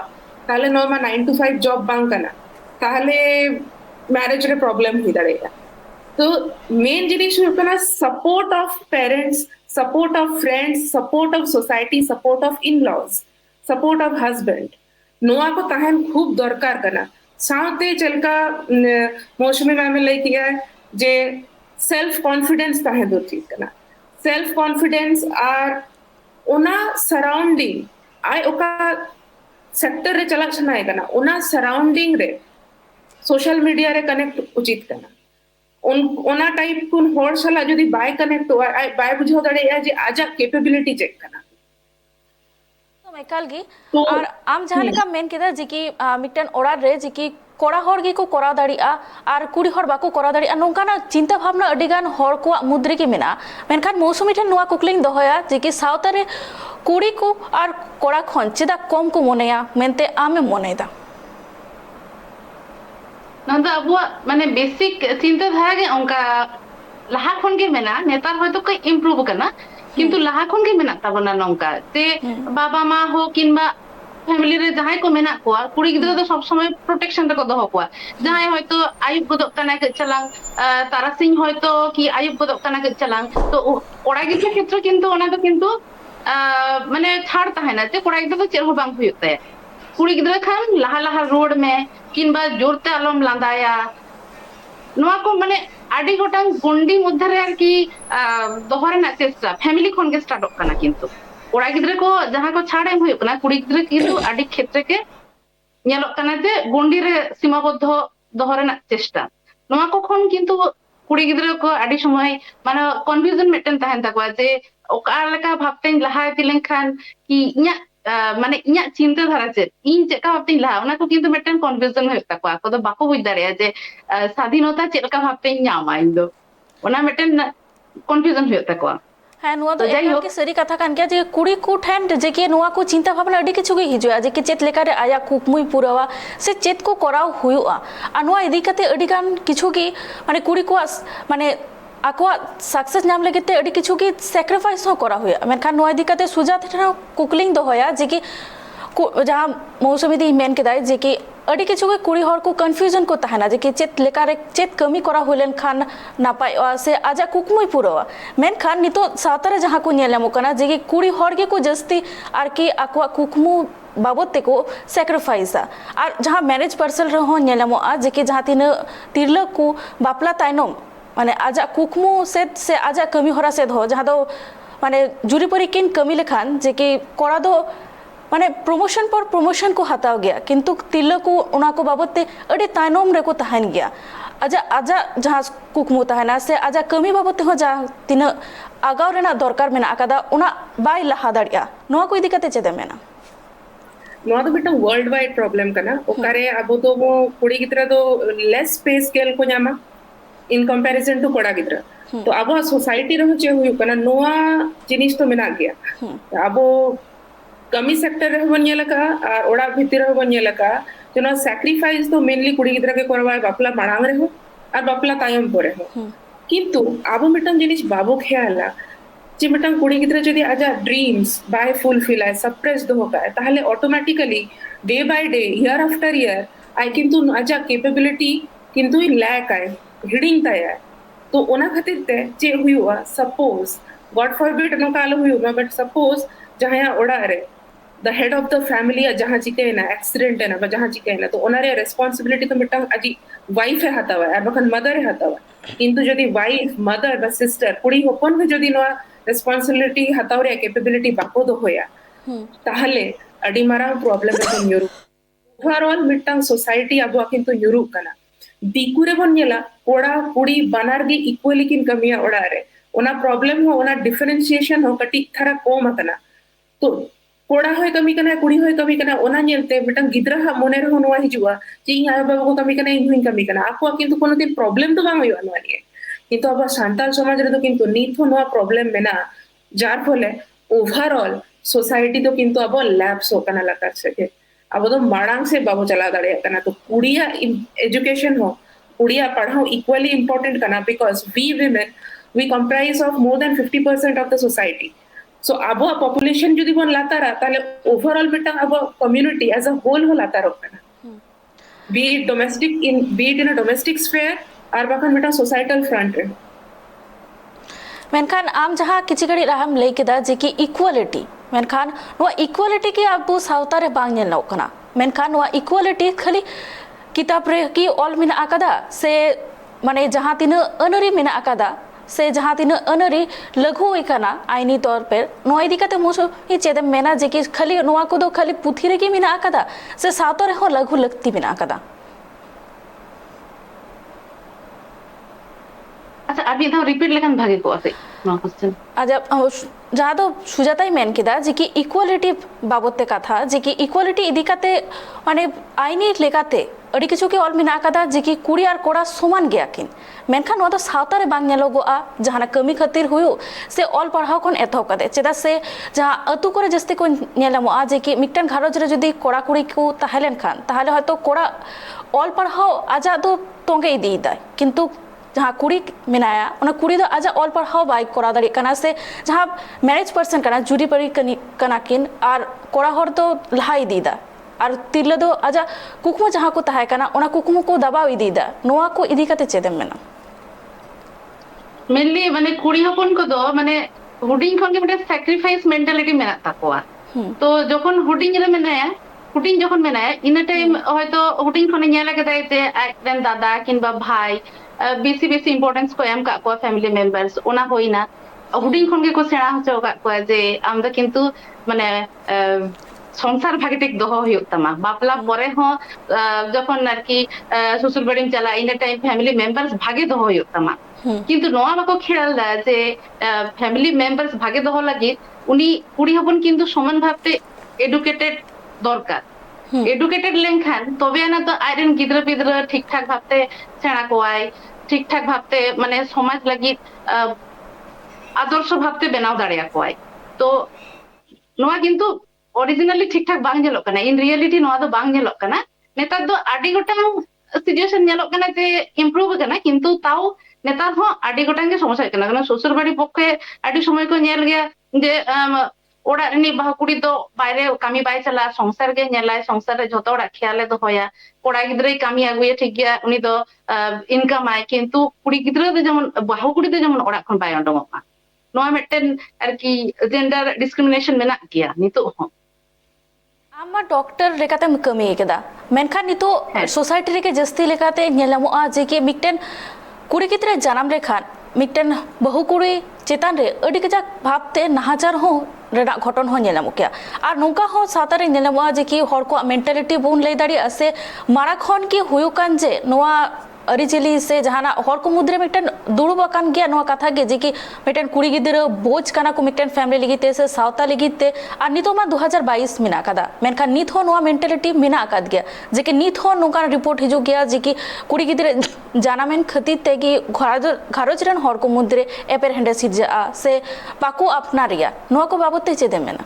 ताले नोमा 9 to 5 जॉब बांग कना ताले मैरिज रे प्रॉब्लम ही दड़ेगा तो मेन जिनिस हुकना support of parents support of friends support of society support of in-laws support of husband नोआ को ताहन खूब दरकार कना साथे चलका मौसमी मैम लई किया जे सेल्फ कॉन्फिडेंस ताहे दो चीज कना सेल्फ कॉन्फिडेंस आर ओना सराउंडिंग आय ओका सेक्टर रे चला छना है कना ओना सराउंडिंग रे सोशल मीडिया रे कनेक्ट उचित कना ओना टाइप कुन होर सला जदी बाय कनेक्ट हो आय बाय बुझो दड़े या जे आजा कैपेबिलिटी चेक कना मेकाल गी और आम जहां लेका मेन केदा जे कि मिटन ओड़ा रे जे कि कोड़ा होर गी को करा दाड़िया और कुड़ी होर बाको करा दाड़िया नोंकाना चिंता भावना अडिगान होर को मुद्रे की मेना मेनखान मौसमी ठन नुआ कुकलिंग दोहया जे कि सावता रे कुड़ी को और कोड़ा खन चेदा कम को मोनेया मेनते आमे मोनेदा नंदा अबुआ माने बेसिक चिंता धारा गे उनका लहा खन के मेना नेतार होय तो कई इंप्रूव करना किंतु लहा खन के मेना ताबना नोंका ते बाबा मा हो किनबा फैमिली रे जहां को मेना को कुड़ी गिद्रा तो सब समय प्रोटेक्शन रे को दो को जहां होय तो आयुब बदो कना के चलांग तारा सिंह होय तो कि आयुब बदो कना के चलांग तो कोड़ा गिद्रा क्षेत्र किंतु ओना तो किंतु माने छाड़ ताहेना ते कोड़ा गिद्रा तो चेर हो बांग हुयते है कुड़ी गिद्रा खान लहा लहा रोड में किनबा जोरते आलम लांदाया नोआ को माने आडी गोटांग गुंडी मध्य रे आर की दोहरे ना चेष्टा फैमिली खन के स्टार्ट कना किंतु कोड़ा गिद्रा को जहां को छाड़ एम हुयो कना कुड़ी गिद्रा किंतु आडी क्षेत्र के नेलो कना जे गुंडी रे सीमाबद्ध दोहरे ना चेष्टा नोआ को खन किंतु कुड़ी गिद्रा को आडी समय माने कन्फ्यूजन मेटन ताहेन ताकवा जे ओका लेका भाबतेन लहा तिलें खान कि इया माने इया चिंता धारा जे इन चेका भाबतेन लहा ओना को किंतु मेटन कन्फ्यूजन होय ताकवा को तो बाको बुझ दाड़िया जे स्वाधीनता चेलका भाबतेन न्यामा इंदो ओना मेटन कन्फ्यूजन होय ताकवा हाँ नुआ तो एक के सरी कथा कान गया जे कुड़ी को ठेन जे के नुआ को चिंता भावना अडी किछु गे हिजुआ जे के चेत लेका रे आया कुकमुई पुरावा से चेत को कराव हुयुआ आ नुआ इदी कते अडी गान किछु की माने कुड़ी को माने आको सक्सेस नाम लगते अडी किछु की सैक्रिफाइस हो करा हुया मेनखान नुआ इदी कते सुजात ठना कुकलिंग दो होया जे की जहां मौसमी दी मेन के दाय जे की अडी किछु के कुड़ी हर को कंफ्यूजन को ताहना जे कि चेत लेका रे चेत कमी करा होलेन खान नापाय से आजा कुकमुई पुरवा मेन खान नितो सातरे जहां को नेलमो कना जे कि कुड़ी हर के को जस्ती आर की आको कुकमु बाबते को सैक्रिफाइस और जहां मैरिज पर्सन रहो नेलमो आ जे कि जहां तीन तिरलक को बापला ताइनम माने आजा कुकमु से आजा कमी हरा से हो जहां दो माने जुरी परी किन कमी लेखान जे कि कोड़ा दो माने प्रमोशन पर प्रमोशन को हताव गया किंतु तिल्ला को उना को बाबत ते अड़ी तायनोम रे को तहन गया आजा आजा जहाँ कुकमु तहना से आजा कमी बाबत हो जा तीन आगाव रेना दरकार मेना आकादा उना बाय लहा दाड़िया नोआ को इदी कते चेदे मेना नोआ तो बेटा वर्ल्ड वाइड प्रॉब्लम कना ओकारे अब तो वो कुड़ी गिद्रा तो लेस पे स्केल को न्यामा इन कंपैरिजन टू कोड़ा गिद्रा तो अब सोसाइटी रहो चे हुई कना नोआ जिनिस तो मेना गया अब कमी सेक्टर रहो बनिया लका और ओड़ा भीतर रहो बनिया लका जो सैक्रिफाइस तो मेनली कुड़ी गिद्रा के करवा बापला मांग रहे हो और बापला तायम परे हो किंतु अब मिटन जिनिस बाबू खेला जे मिटन कुड़ी गिद्रा जदी आजा ड्रीम्स बाय फुलफिल है सप्रेस दो होगा ताहले automatically day by day year after year I किंतु आजा कैपेबिलिटी किंतु लैक है हिडिंग ताया तो ओना खातिर ते जे हुआ सपोज गॉड फॉरबिड नो काल हुआ बट सपोज जहां ओड़ा रे the head of the family जहां चिके ना एक्सीडेंट है ना जहां चिके ना तो ओनारे रिस्पांसिबिलिटी तो मिटा अजी वाइफ है हतावा और बखन मदर है हतावा किंतु जदी वाइफ मदर बा सिस्टर कुड़ी होपन के जदी नो रिस्पांसिबिलिटी हतावरे कैपेबिलिटी बाको दो होया ताहले अडी मारा प्रॉब्लम रे न्यूरो ओवरऑल मिटा सोसाइटी अब किंतु न्यूरो कना दिकुरे बन नेला कोड़ा कुड़ी बनार गे इक्वली किन कमिया ओड़ा रे ओना प्रॉब्लम हो ओना डिफरेंशिएशन हो कटी थरा कोम अतना तो कोड़ा होय कमी कना कुड़ी होय कमी कना ओना नेलते मिटन गिद्रा हा मोने रे होनवा हिजुआ जे इ आयो बाबा को कमी कना इन हुई कमी कना आको किंतु कोनो दिन प्रॉब्लम तो बांग होय नवा निये किंतु अब सांताल समाज रे तो किंतु नीत हो नवा प्रॉब्लम मेना जार फले ओवरऑल सोसाइटी तो किंतु अब लैप्स हो कना लगा सके अब तो माड़ांग से बाबू चला दाड़े कना तो कुड़िया एजुकेशन हो कुड़िया पढ़ाओ इक्वली इंपॉर्टेंट कना because we women we comprise of more than 50% of the society so अब पॉपुलेशन जदी बन लाता रहा ताले ओवरऑल बेटा अब कम्युनिटी एज अ होल हो लाता रहा B it in a domestic sphere और बाखन बेटा सोसाइटल फ्रंट रे मेनखान आम जहाँ किसी घड़ी राहम लई केदा जे कि इक्वालिटी मेनखान नो इक्वालिटी के अब सावता रे बांग नेल नौकना मेनखान नो इक्वालिटी खाली किताब रे की ऑल मिना आकादा से माने जहाँ तीन अनरी मिना आकादा से जहाँ तीन अनरी लघु इकाना आईनी तौर पर नो इदी कते मुसो ये चेद मेना जे कि खाली नोआ को दो खाली पुथी रे की मिना आकादा से सावता रे हो लघु लगती मिना आकादा अच्छा अभी तो रिपीट लेकिन भागे को आसे नो क्वेश्चन आजा जहाँ तो सुजाता ही मेन किदा जे कि इक्वालिटी बाबते कथा जे कि इक्वालिटी इदी कते माने आईनी लेकाते अड़ी किछु के ऑल मिना कदा जे कि कुड़ी और कोड़ा समान गया किन मेनखान नो तो सावता रे बांग नेलोगोआ जहां कमी खातिर हुयो से ऑल पढ़ाव कोन एथो कदे चेदा से जहां अतु करे जस्ते को नेलामो आ जे कि मिक्टन घारोज रे जदी कोड़ा कुड़ी को ताहेलेन खान ताहले हयतो कोड़ा ऑल पढ़ाव आजा दो तोंगे इदी दाय किंतु जहाँ कुड़ी मेनाया उना कुड़ी दो आजा ऑल पढ़ाव बाई कोड़ा दाड़ी कना से जहाँ मैरिज पर्सन कना जुरी परी कना किन और कोड़ा हर तो लहाई दीदा और तिरले दो आजा कुकुम जहाँ को तहाय कना उना कुकुम को दबाव इदीदा नोआ को इदी कते चेदम मेना मेनली माने कुड़ी हपन को दो माने हुडिंग खन के मिटे सैक्रिफाइस मेंटालिटी मेना ताकोआ तो जखन हुडिंग रे मेनाया हुडिंग जखन मेनाया इन टाइम हयतो हुडिंग खने नेला केदाय जे एकदम दादा किंबा भाई बेसी बेसी इंपोर्टेंस को एम का को फैमिली मेंबर्स ओना होइना हुडिंग खन के को सेणा हचो का को जे आम द किंतु माने संसार भागे टेक दोहो हुयुग तमा बापला परे हो जखन नारकी ससुर बाड़ीम चला इन टाइम फैमिली मेंबर्स भागे दोहो हुयुग तमा किंतु नोआ बाको खेलाल दा जे फैमिली मेंबर्स भागे दोहो लागि उनी कुड़ी हपन किंतु समान भाबते एडुकेटेड दरकार एडुकेटेड लेनखान तबे ना तो आयरन गिद्रा पिद्रा ठीक ठाक भाबते सेणा कोआय ठीक ठाक भाबते माने समाज लागि आदर्श भाबते बनाव दाड़िया कोआय तो नोआ किंतु ओरिजिनली ठीक ठाक बांग नेलोक कना इन रियलिटी नोआ दो बांग नेलोक कना नेतार दो आडी गोटा सिचुएशन नेलोक कना जे इंप्रूव कना किंतु ताऊ नेतार हो आडी गोटा के समस्या कना ससुर बाड़ी पक्षे आडी समय को नेल गया जे ओड़ा नि बाहुकुड़ी दो बाहरे कामी बाय चला संसार के नेलाय संसार रे जतो ओड़ा ख्याले दो होया कोड़ा गिद्रे कामी आगुए ठीक गया उनी दो इनकम आय किंतु कुड़ी गिद्रे दो जेमन बाहुकुड़ी दो जेमन ओड़ा खन बाय अंडोमा नोआ मेटेन आरकी जेंडर डिस्क्रिमिनेशन मेना गया नितो हो आमा डॉक्टर लेकाते कमी केदा मेनखान नितो सोसाइटी रे के जस्ती लेकाते नेलामो आ जे के मिक्टेन कुड़ी गिद्रे जन्म रे खान मिट्टन बहुकुड़ी चेतान रे अड़ी कजाक भावते नाहाचार हो रेना घटन हो नेलामोकिया और नौका हो साता रे नेलामोआ जे कि हर को मेंटालिटी बुन लई दाड़ी से मारा खन की हुयुकान जे नोआ अरिचेली से जहाना हर को मुद्रे मिट्टन दुड़ुबाकान गया नोआ कथा गे जे कि मिट्टन कुड़ी गिद्रा बोझ काना को मिट्टन फैमिली लिगिते से सावता लिगिते और नितोमा 2022 मिना कदा मेनखान नित हो नोआ मेंटालिटी मिना आकाद गया जे कि नित हो नोका रिपोर्ट हिजु गया जे कि कुड़ी गिद्रे जानामेन खती ते कि घारोज रन हर को मुद्रे एपेर हेंडे सिजा से पाकू अपना रिया नोआ को बाबते चेदे मेना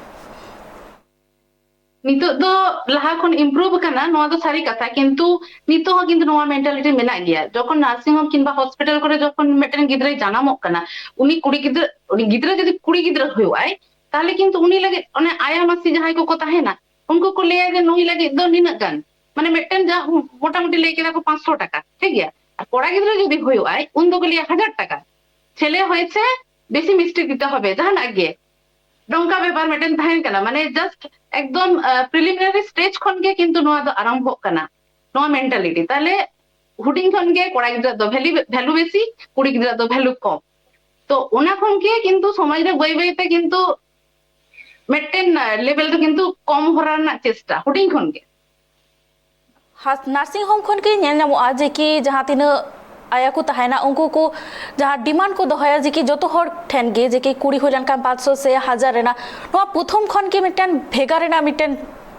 नितो दो लाहा खन इम्प्रूव करना नोआ दो सारी कथा किंतु नितो हो किंतु नोआ मेंटालिटी मेना गया जखन नार्सिंग होम किंबा हॉस्पिटल करे जखन मेटन गिद्रे जानामोक कना उनी गिद्रे जदि कुड़ी गिद्रे हुयुआय ताहले किंतु उनी लगे ओने आया मासी जहाय को ताहेना उनको को लेया जे नोई लगे दो निना गान माने मेटन जा मोटा मोटी लेके को 500 टाका ठीक गया और कोड़ा गिद्रे जदि हुयुआय उन दो को लिया 1000 टाका ছেলে হয়েছে বেশি মিষ্টি দিতে হবে জাহান আগে ডঙ্কা ব্যাপার মেটেন থাকেন কেনা মানে জাস্ট একদম প্রিলিমিনারি স্টেজ খন গে কিন্তু নোয়া দো আরম্ভ কেনা নোয়া মেন্টালিটি তাহলে হুডিং খন গে কোড়া গিদ্রা দো ভ্যালু বেশি কুড়ি গিদ্রা দো ভ্যালু কম তো ওনা খন গে কিন্তু সমাজে বই বইতে কিন্তু মেটেন লেভেল তো কিন্তু কম হরার না চেষ্টা হুডিং খন গে नार्सिंग होम खन के नेल नामोआ जे कि जहां तिन आया को तहायना उनको को जहां डिमांड को दोहया जे कि जोतो हर ठेन गे जे कि कुड़ी होलन का 500 से 1000 रेना नो प्रथम खन के मिटन भेगा रेना मिटन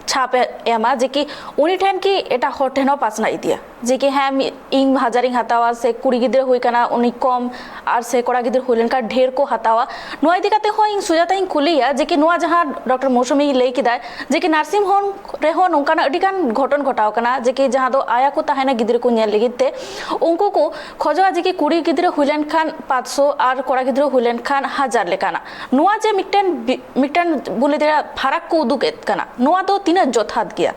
छापे एमा जे कि उनी ठेन की एटा हर ठेनो पासना इदिया जे कि हाँ इंग हजारिंग हतावा से कुड़ी गिद्रे हुई कना उनी कम और से कोड़ा गिद्रे हुलन का ढेर को हतावा नोआ इदी काते हो इंग सुजाता इंग कुलिया जे कि नोआ जहां डॉक्टर मौसुमी लई किदा जे कि नर्सिंग होम रे हो नोंकाना अडिगान घटन घटाव कना जे कि जहां दो आया को ताहेना गिद्रे को नेल लगिते उनको को खोजवा जे कि कुड़ी गिद्रे हुलन खान 500 और कोड़ा गिद्रे हुलन खान 1000 लेकाना नोआ जे मिटन बोले देरा फरक को उदुकेत कना नोआ दो तीन जोथात गया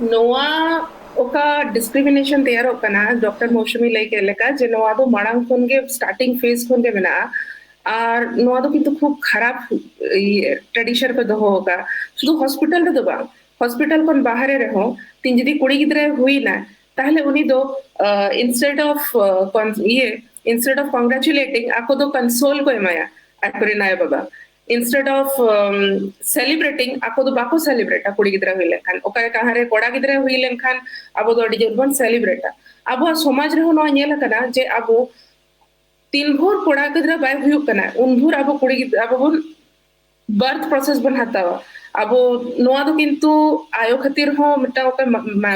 नोआ ओका डिस्क्रिमिनेशन तैयार होकना डॉक्टर मौसुमी लई के लेका जे नोआ दो मांग खन के स्टार्टिंग फेज खन के मेना और नोआ दो किंतु खूब खराब ट्रेडिशन पे दोहो होगा शुधु हॉस्पिटल रे दो बा हॉस्पिटल खन बाहरे रहो तीन जदी कुड़ी गिद्रे हुई ना ताहले उनी दो इंस्टेड ऑफ कांग्रेचुलेटिंग आको दो कंसोल को एमाया आकरे नाय बाबा इंस्टेड ऑफ सेलिब्रेटिंग आको दो बाको सेलिब्रेट कुड़ी गिद्रा हुई लेखान ओका कहारे कोड़ा गिद्रा हुई लेखान अब दो डिजन सेलिब्रेट अब समाज रे नो नेल कना जे अब तीन भोर कोड़ा गिद्रा बाय हुई कना उन भोर अब कुड़ी गिद्रा अब बन बर्थ प्रोसेस बन हतावा अब नोआ दो किंतु आयो खातिर हो मिटा ओका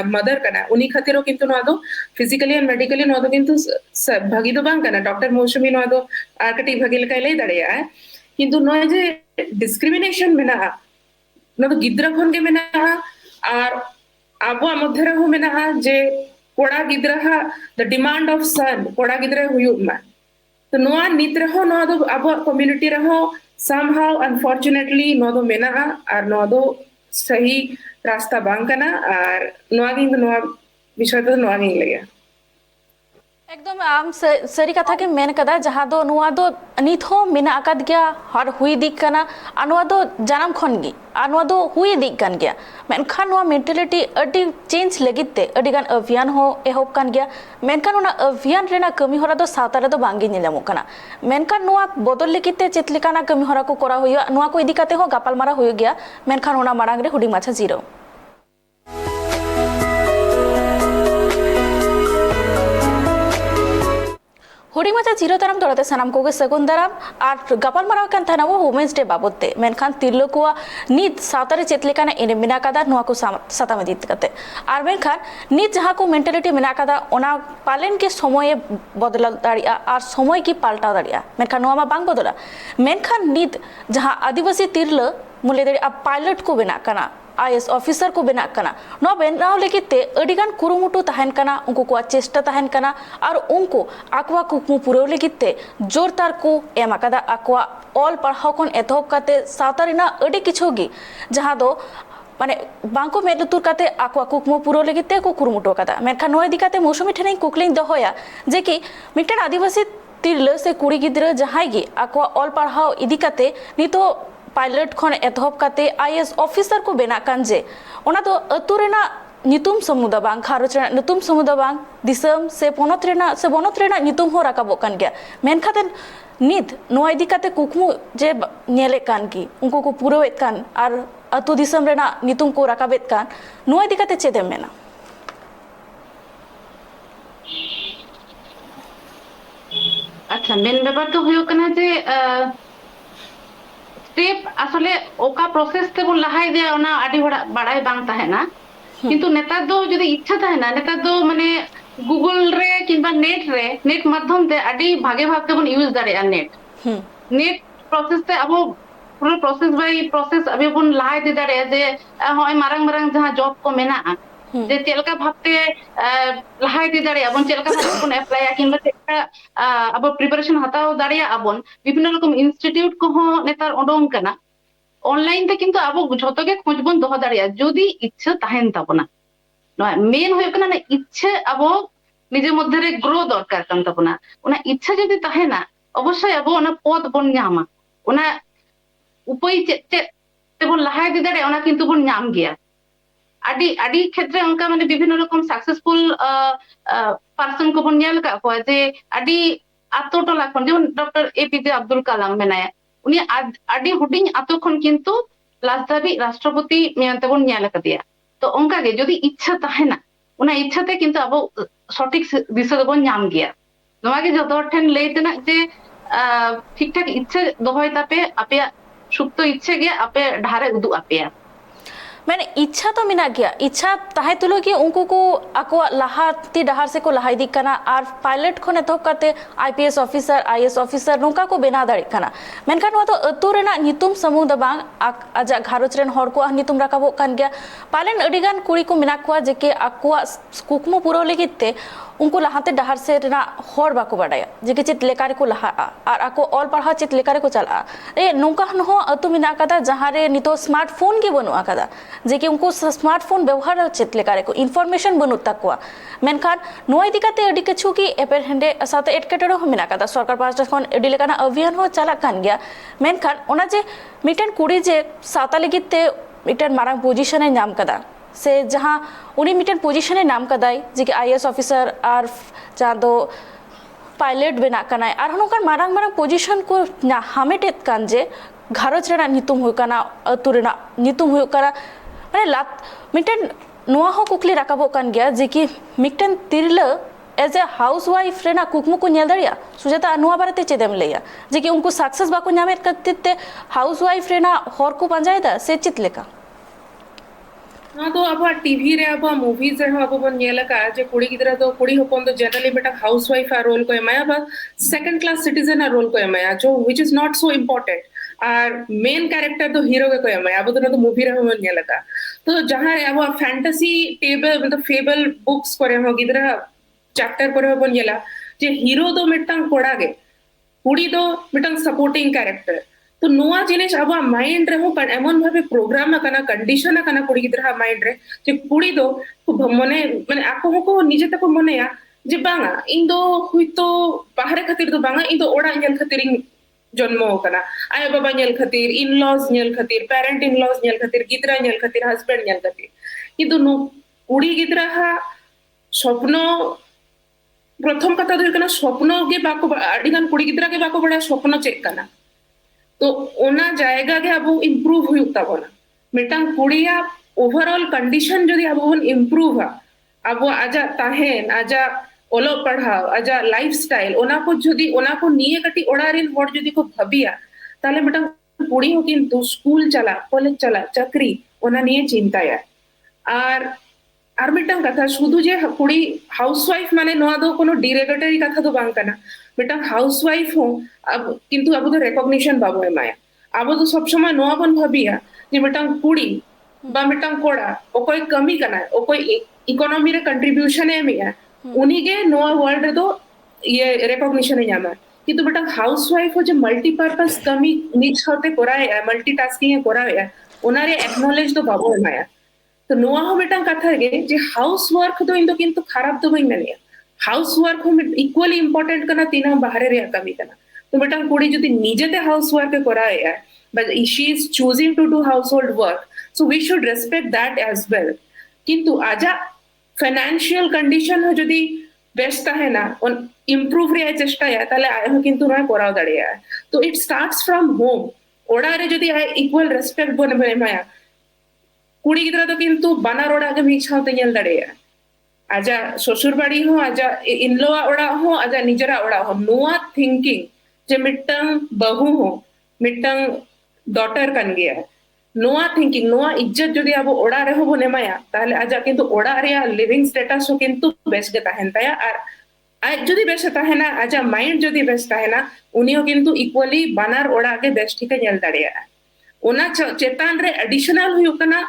मदर कना उनी खातिर हो किंतु नोआ दो फिजिकली एंड मेडिकली नोआ दो किंतु भागी दो बांग कना डॉक्टर मौसुमी नोआ दो आकटी भागी लकाय लई दड़िया किंतु नोए जे डिस्क्रिमिनेशन मेना न तो गिद्रा खन के मेना और आबो मध्य हो मेना जे कोड़ा गिद्रा द डिमांड ऑफ सन कोड़ा गिद्रा हुयु मा तो नोआ नित रहो नोआ दो आबो कम्युनिटी रहो somehow unfortunately नो दो मेना और नो दो सही रास्ता बांग कना और नोआ विषय तो नोआ गिंग लगे एकदम आम सरी कथा के मेन कदा जहां दो नुआ दो नित हो मेना आकाद गया हर हुई दिक कना अनुआ दो जानम खनगी अनुआ दो हुई दिक कन गया मेनखान नुआ मेंटालिटी अडी चेंज लगिते अडी गान अभियान हो एहोप कन गया मेनखान उना अभियान रेना कमी होरा दो सावता रे दो बांगी नेलामो कना मेनखान नुआ बदल लगिते चेतलिकाना कमी होरा को करा हुई नुआ को इदी काते हो गापाल मारा हुई गया मेनखान उना मारांग रे हुडी माछा जीरो हुडी माचा जीरो ताराम तोड़ते सनाम को सगुन दाराम और गपाल माराव कान थाना वो वुमेन्स डे बाबते मेनखान तिरलोकुआ नीत सावतारे चेतलेकाना इने मिना कादा नुआ को साता मदित कते और मेनखान नीत जहां को मेंटालिटी मिना कादा ओना पालन के समय बदल दाड़िया और समय की पाल्टा दाड़िया मेनखान नुआ मा बांग बदला मेनखान नीत जहां आदिवासी तिरल मुले दाड़ी अब पायलट को बना कना आईएएस ऑफिसर को बना कना नो बनाव लेकिते अडिगान कुरुमुटु तहन कना उनको को चेष्टा तहन कना और उनको आकवा कुकमु पुरव लेकिते जोरदार को एमा कदा आकवा ऑल पढ़ाव कोन एतहब काते सावतारिना अडी किछोगी जहां दो माने बांको मेदुतुर काते आकवा कुकमु पुरव लेकिते को कुरुमुटु कदा मेनखान नोय दिकाते मौसुमी ठेने कुकलिंग दहोया जे कि मिटन आदिवासी तिरल से कुड़ी गिद्रा जहां गी आकवा ऑल पढ़ाव इदी काते नितो पायलट खन एतहब काते आईएएस ऑफिसर को बना कान जे ओना तो अतुरेना nyutum samuda bang gharoch rena nyutum samuda bang disam se ponot rena nyutum ho rakabok kan gya menkhaten nit noa idi kate kukmu je nyele kan ki unko ko purawet kan ar atu disam rena nyutum ko rakabet kan noa idi kate chedem mena আচ্ছা main ব্যাপার তো হয়ে কানা যে step আসলে ওকা process তে বল লাহাই দেয়া ওনা আডি বাড়াই বাং তাহে না কিন্তু নেতার দো যদি ইচ্ছা তাহে না নেতার দো মানে গুগল রে কিংবা নেট মাধ্যম তে আডি ভাগে ভাগে বন ইউজ দাঁড়িয়ে নেট প্রসেস তে আবো পুরো প্রসেস বাই প্রসেস আবি বন লাহাই দি দাঁড়িয়ে যে হয় মারাং যাহা জব কো মেনা যে চেলকা ভাবতে লাহাই দি দাঁড়িয়ে আবন চেলকা ভাবতে কোন অ্যাপ্লাই কিংবা চেলকা আবার প্রিপারেশন হাতাও দাঁড়িয়ে আবন বিভিন্ন রকম ইনস্টিটিউট কো নেতার ওডং কানা অনলাইন তে কিন্তু আবো যতকে খুঁজবন দহ দাঁড়িয়ে যদি ইচ্ছা তাহেন তাবনা নয় মেন হয়ে কানা না ইচ্ছে আবো নিজের মধ্যে রে গ্রো দরকার কান তাবনা ওনা ইচ্ছা যদি তাহে না অবশ্যই আবো ওনা পদ বন ñama ওনা উপায় তে বন লাহাই দি দাঁড়িয়ে ওনা কিন্তু বন ñam গিয়া আডি ক্ষেত্রে অঙ্কা মানে বিভিন্ন রকম সাকসেসফুল পার্সন কো বন ñel ka ko যে আডি আতোটলা খন যেমন ডক্টর এপিজে আব্দুল কালাম মেনায় উনি আডি হুডিং আতোখন কিন্তু লাস্ট দাবি রাষ্ট্রপতি মেয়াতে বন ñel ka দিয়া তো অঙ্কা গে যদি ইচ্ছা তাহে না ওনা ইচ্ছাতে কিন্তু আবো সঠিক দিশা দেবন ñam গিয়া নোয়াগে যত ঠেন লেইতে না যে ঠিকঠাক ইচ্ছে দহয় তাপে আপে সুপ্ত ইচ্ছে গে আপে ঢারে উদু আপে मैंने इच्छा तो मिना गया इच्छा ताहे तुलो कि उनको को आको लाहाती डहार से को लाहाई दी कना और पायलट को नेतोप करते आईपीएस ऑफिसर आईएएस ऑफिसर नुका को बेना दाड़ी कना मेनखान वा तो अतु रेना नितुम समूह दबांग आजा घारोच रेन हर को नितुम राकाबो कान गया पालन अडिगान कुड़ी को मिना को जे के आको कुकमो पुरो लेगिते उनको लाहाते डहार से रेना हर बाको बाडाया जे के चित लेकारे को लाहा और आको ऑल पढ़ा चित लेकारे को चला ए नुका हो अतु मिना कदा जहां रे नितो स्मार्टफोन के बनु आकदा जे कि उनको स्मार्टफोन व्यवहार चित लेकारे को इनफॉरमेशन बनु तकवा मेनखान नोय दिकाते अडी किछु की एपर हेंडे साथे एटकेटरो हो मिना कदा सरकार पास खन एडी लेकाना अभियान हो चला कान गया मेनखान ओना जे मिटन कुड़ी जे साता लगिते मिटन मारांग पोजीशन ए नाम कदा से जहाँ उनी मिटन पोजीशन नाम कदाई जे कि आईएएस ऑफिसर और जहाँ दो पायलट बना कनाय और हनोकान मारांग पोजीशन को ना हामेटेत कान जे घारोच रेना नितुम हुई कना अतु रेना नितुम हुई करा माने लात मिटन नोआ हो कुकली राकाबो कान गया जे कि मिटन तिरल एज ए हाउस वाइफ रेना कुकमु को ñel दाड़िया सुजाता नुआ बारते चेदम लेया जे कि उनको सक्सेस बाको ñamet कत्ते हाउस वाइफ रेना हर को पंजायदा से चित लेका हाँ तो अब टीवी रे अब मूवीज रे अब बन ñela का जे कुड़ी गिदरा तो कुड़ी होपन तो जनरली बेटा हाउसवाइफ आ रोल को एमाया बस सेकंड क्लास सिटीजन आ रोल को एमाया जो which is not so important और मेन कैरेक्टर तो हीरो के को एमाया अब तो मूवी रे बन ñela का तो जहां अब फैंटेसी टेबल मतलब फेबल बुक्स करे हो गिदरा चैप्टर करे बन ñela जे हीरो तो मिटंग कोड़ा गे कुड़ी तो मिटंग सपोर्टिंग कैरेक्टर तो नोआ जिनिस अब माइंड रे हो पर एमन भाबे प्रोग्राम कना कंडीशन कना कुड़ी गिदरा माइंड रे जे कुड़ी दो मने माने आको को निजे तको मनेया जे बांगा इन दो हुई तो बाहर खातिर तो बांगा इन दो ओड़ा ñel खातिर जन्म कना आय बाबा ñel खातिर इन लॉज ñel खातिर पेरेंट इन लॉज ñel खातिर गिदरा ñel खातिर हस्बैंड ñel खातिर किंतु नो कुड़ी गिदरा हा स्वप्न प्रथम कथा दो कना स्वप्न के बाको अडिगान कुड़ी गिदरा के बाको बड़ा स्वप्न चेक कना तो ओना जाएगा के अब इम्प्रूव हुई तबना मिटांग कुड़िया ओवरऑल कंडीशन जदि अब इम्प्रूव अब आजा ताहेन आजा ओलो पढ़ाओ आजा लाइफस्टाइल ओना को जदि ओना को निये कटी ओडारिन होड़ जदि को भबिया ताले मिटांग कुड़ी हो किंतु स्कूल चला कॉलेज चला चाकरी ओना निये चिंताया और मिटांग कथा शुधु जे कुड़ी हाउसवाइफ माने नोआ दो कोनो डिरेगेटरी कथा तो बांग कना मिटांग हाउसवाइफ हो अब किंतु अब तो रिकॉग्निशन बाबो एमाया अब तो सब समय नोआ बन भाबिया जे मिटांग कुड़ी बा मिटांग कोड़ा ओकोय कमी कना ओकोय इकोनॉमी रे कंट्रीब्यूशन एमिया उनी के नोआ वर्ल्ड रे तो ये रिकॉग्निशन एमा किंतु मिटांग हाउसवाइफ हो जे मल्टीपर्पस कमी निज होते कोराया मल्टीटास्किंग कोराया ओनारे एक्नॉलेज तो बाबो एमाया तो नोआ हो मिटांग कथा गे जे हाउस वर्क तो इंदो किंतु खराब तो बई मेनिया हाउस वर्क हो इक्वली इंपॉर्टेंट कना तीना बाहरे रे कमी कना तो बेटा कुड़ी जदि निजेते हाउस वर्क कराया but she is choosing to do household work so we should respect that as well किंतु आजा फाइनेंशियल कंडीशन हो जदि बेस्ट तहना इम्प्रूव रे चेष्टाया ताले आय हो किंतु नय कोराव दाड़िया तो इट स्टार्ट्स फ्रॉम होम ओड़ा रे जदि आय इक्वल रेस्पेक्ट बन एमाया कुड़ी गिद्रा तो किंतु बानार ओड़ा के मिछ सावते नेल दाड़िया आजा ससुर बाड़ी हो आजा इनलोआ ओड़ा हो आजा निजरा ओड़ा हो नोआ थिंकिंग जे मिट्टंग बहु हो मिट्टंग डॉटर कन गया नोआ थिंकिंग नोआ इज्जत जदि अब ओड़ा रे हो बन एमाया ताहले आजा किंतु ओड़ा रे लिविंग स्टेटस हो किंतु बेस गे तहन ताया आर आज जदि बेस तहना आजा माइंड जदि बेस तहना उनी हो किंतु इक्वली बानार ओड़ा के बेस ठीक नेल दाड़िया ओना चेतान रे एडिशनल हुयु कना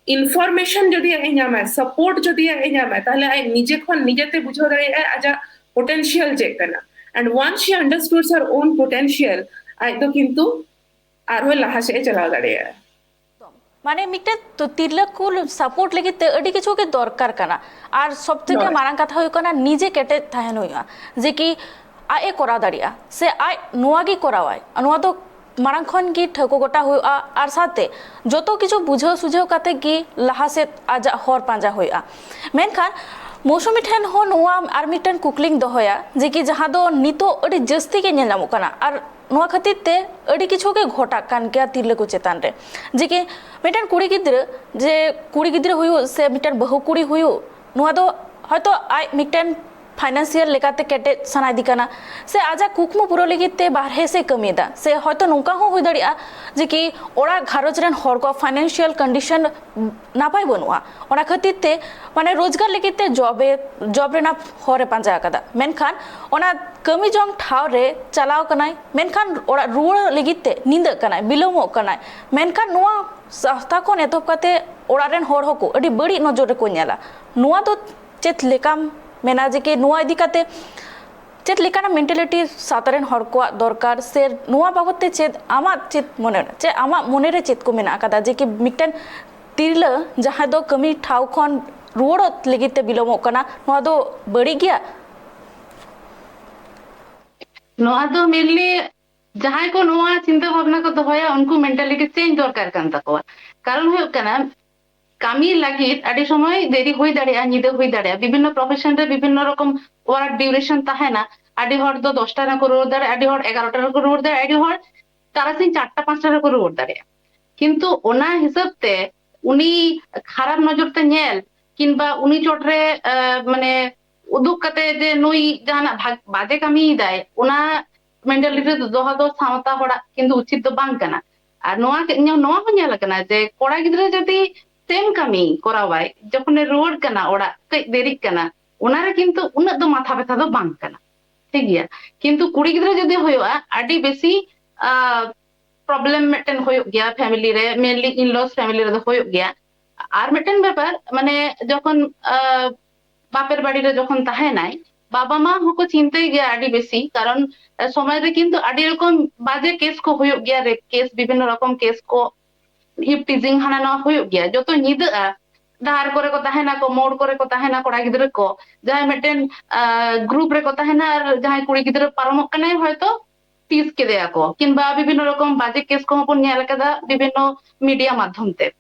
इनफॉरमेशन जदि आय नामा सपोर्ट जदि आय नामा ताहले आय निजे खन निजेते बुझो दाड़िया आजा पोटेंशियल जे कना and once she understands her own potential आय तो किंतु आरो लाहा से चला दाड़िया माने मिटे तो तिरला को सपोर्ट लगी ते अडी किछु के दरकार कना आर सब থেকে मारांग कथा होय कना निजे केटे थाहेन होया जे कि आए करा दाड़िया से आय नोआगी करावाय नोआ तो मारांग खन की ठको गोटा होया आर साथे जतो किछु बुझो सुझो काते की लाहा से आजा हर पांजा होया मेनखान मौसुमी ठेन हो नोआ आर मिटन कुकलिंग दोहया जे कि जहां दो नितो अडी जस्ती के नेलामो कना आर नोआ खातिर ते अडी किछु के घोटा कान के तिरले को चेतान रे जे कि मिटन कुड़ी गिद्र हुयु से मिटन बहु कुड़ी हुयु नोआ दो हयतो आय मिटन फाइनेंशियल लेकाते केटे सनाय दिकाना से आजा कुकमु पुरो लगिते बाहरे से कमीदा से हयतो नोंका हो हुई दाड़िया जे कि ओड़ा घारोज रेन हर को फाइनेंशियल कंडीशन नापाय बनुआ ओना खातिर ते माने रोजगार लगिते जॉब रे ना हरे पांजा कदा मेनखान ओना कमी जंग ठाव रे चलाव कनाय मेनखान ओड़ा रुवाड़ लगिते निंदा कनाय बिलोमो कनाय मेनखान नोआ संस्था को एतोप काते ओड़ा रेन हर हको अडी बड़ी नजर रे को नेला नोआ तो चेत लेकाम मेना जे कि नोआ इदी काते चेत लेकाना मेंटालिटी सातरेन हर को दरकार से नोआ बाबते चेत आमा चेत मने चे आमा मने रे चेत को मेना कादा जे कि मिटन तिरला जहां दो कमी ठाव खन रुवाड़त लगिते बिलोमो कना नोआ दो बड़ी गया नोआ दो मेनली जहां को नोआ चिंता भावना को दोहया उनको मेंटालिटी चेंज दरकार कान तकवा कारण हो कना कामी लागित आदि समय देरी हुई दाड़िया निदे हुई दाड़िया विभिन्न प्रोफेशन रे विभिन्न रकम वर्क ड्यूरेशन ताहेना आदि हर दो 10 टा को रोड दाड़े आदि हर 11 टा को रोड दाड़े आदि हर तारासिन 4 टा 5 टा को रोड दाड़िया किंतु ओना हिसाब ते उनी खराब नजर ते नेल किंबा उनी चोटरे माने उदुक कते जे नुई जाना बाजे कामी दाय ओना मेंटालिटी दोहा दो सामता होड़ा किंतु उचित तो बांग कना आर नोआ को नेल कना जे कोड़ा गिद्रे जति सेम कमी करावाय जखन रोड कना ओड़ा कई देरी कना ओनारे किंतु उन्नत दो माथा व्यथा दो बांग कना ठीक गया किंतु कुड़ी गिद्रा जदि होयोआ आडी बेसी प्रॉब्लम मेटन होयो गया फैमिली रे मेनली इन लॉस फैमिली रे दो होयो गया आर मेटन ब्यापार माने जखन बापेर बाड़ी रे जखन ताहे नाय बाबा मा होको चिंताय गया आडी बेसी कारण समय रे किंतु आडी रकम बाजे केस को होयो गया रे केस विभिन्न रकम केस को हिप टीजिंग हाना ना होयो गया जो तो निद डार करे को ताहेना को मोड़ करे को ताहेना कोड़ा गिद्र को जहां मेटेन ग्रुप रे को ताहेना और जहां कुड़ी गिद्र पारमक कनाय हयतो टीज के देया को किंबा विभिन्न रकम बाजे केस को हपन नेल कदा विभिन्न मीडिया माध्यम ते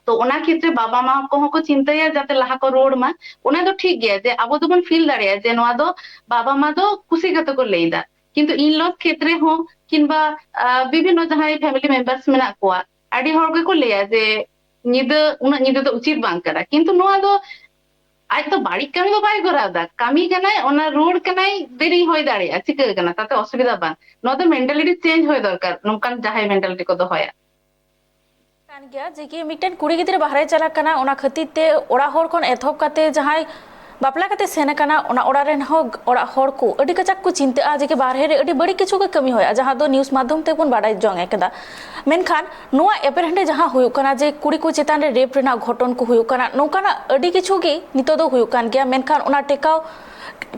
तो ओना क्षेत्र बाबा मा को चिंताया जाते लाहा को रोड मा ओना तो ठीक गया जे आबो तो बन फील दाड़िया जे नोआ दो बाबा मा दो खुशी गत को लेदा किंतु इन लॉस क्षेत्र हो किंबा विभिन्न जहां फैमिली मेंबर्स मेना कोआ आडी हर को लेया जे निद तो उचित बांग करा किंतु नोआ दो आज तो बाड़ी कमी तो बाय करादा कमी कनाय ओना रोड कनाय देरी होय दाड़िया चिका कना ताते असुविधा बा नो तो मेंटालिटी चेंज होय दरकार नोकान जहां मेंटालिटी को दोहया कान गया जे कि मिटन कुड़ी गिद्र बाहरे चला कना ओना खातिर ते ओड़ा हर कोन एथोप काते जहां बापला काते सेने कना ओना ओड़ा रेन हो ओड़ा हर को अडी कचाक को चिंता जे के बाहरे रे अडी बड़ी किछु के कमी होया जहां दो न्यूज़ माध्यम ते कोन बाडाय जोंग एकदा मेनखान नोआ एपरहेंडे जहां हुयु कना जे कुड़ी को चेतान रे रेप रेना घटन को हुयु कना नोकाना अडी किछु के नितो दो हुयु कान गया मेनखान ओना टेकाव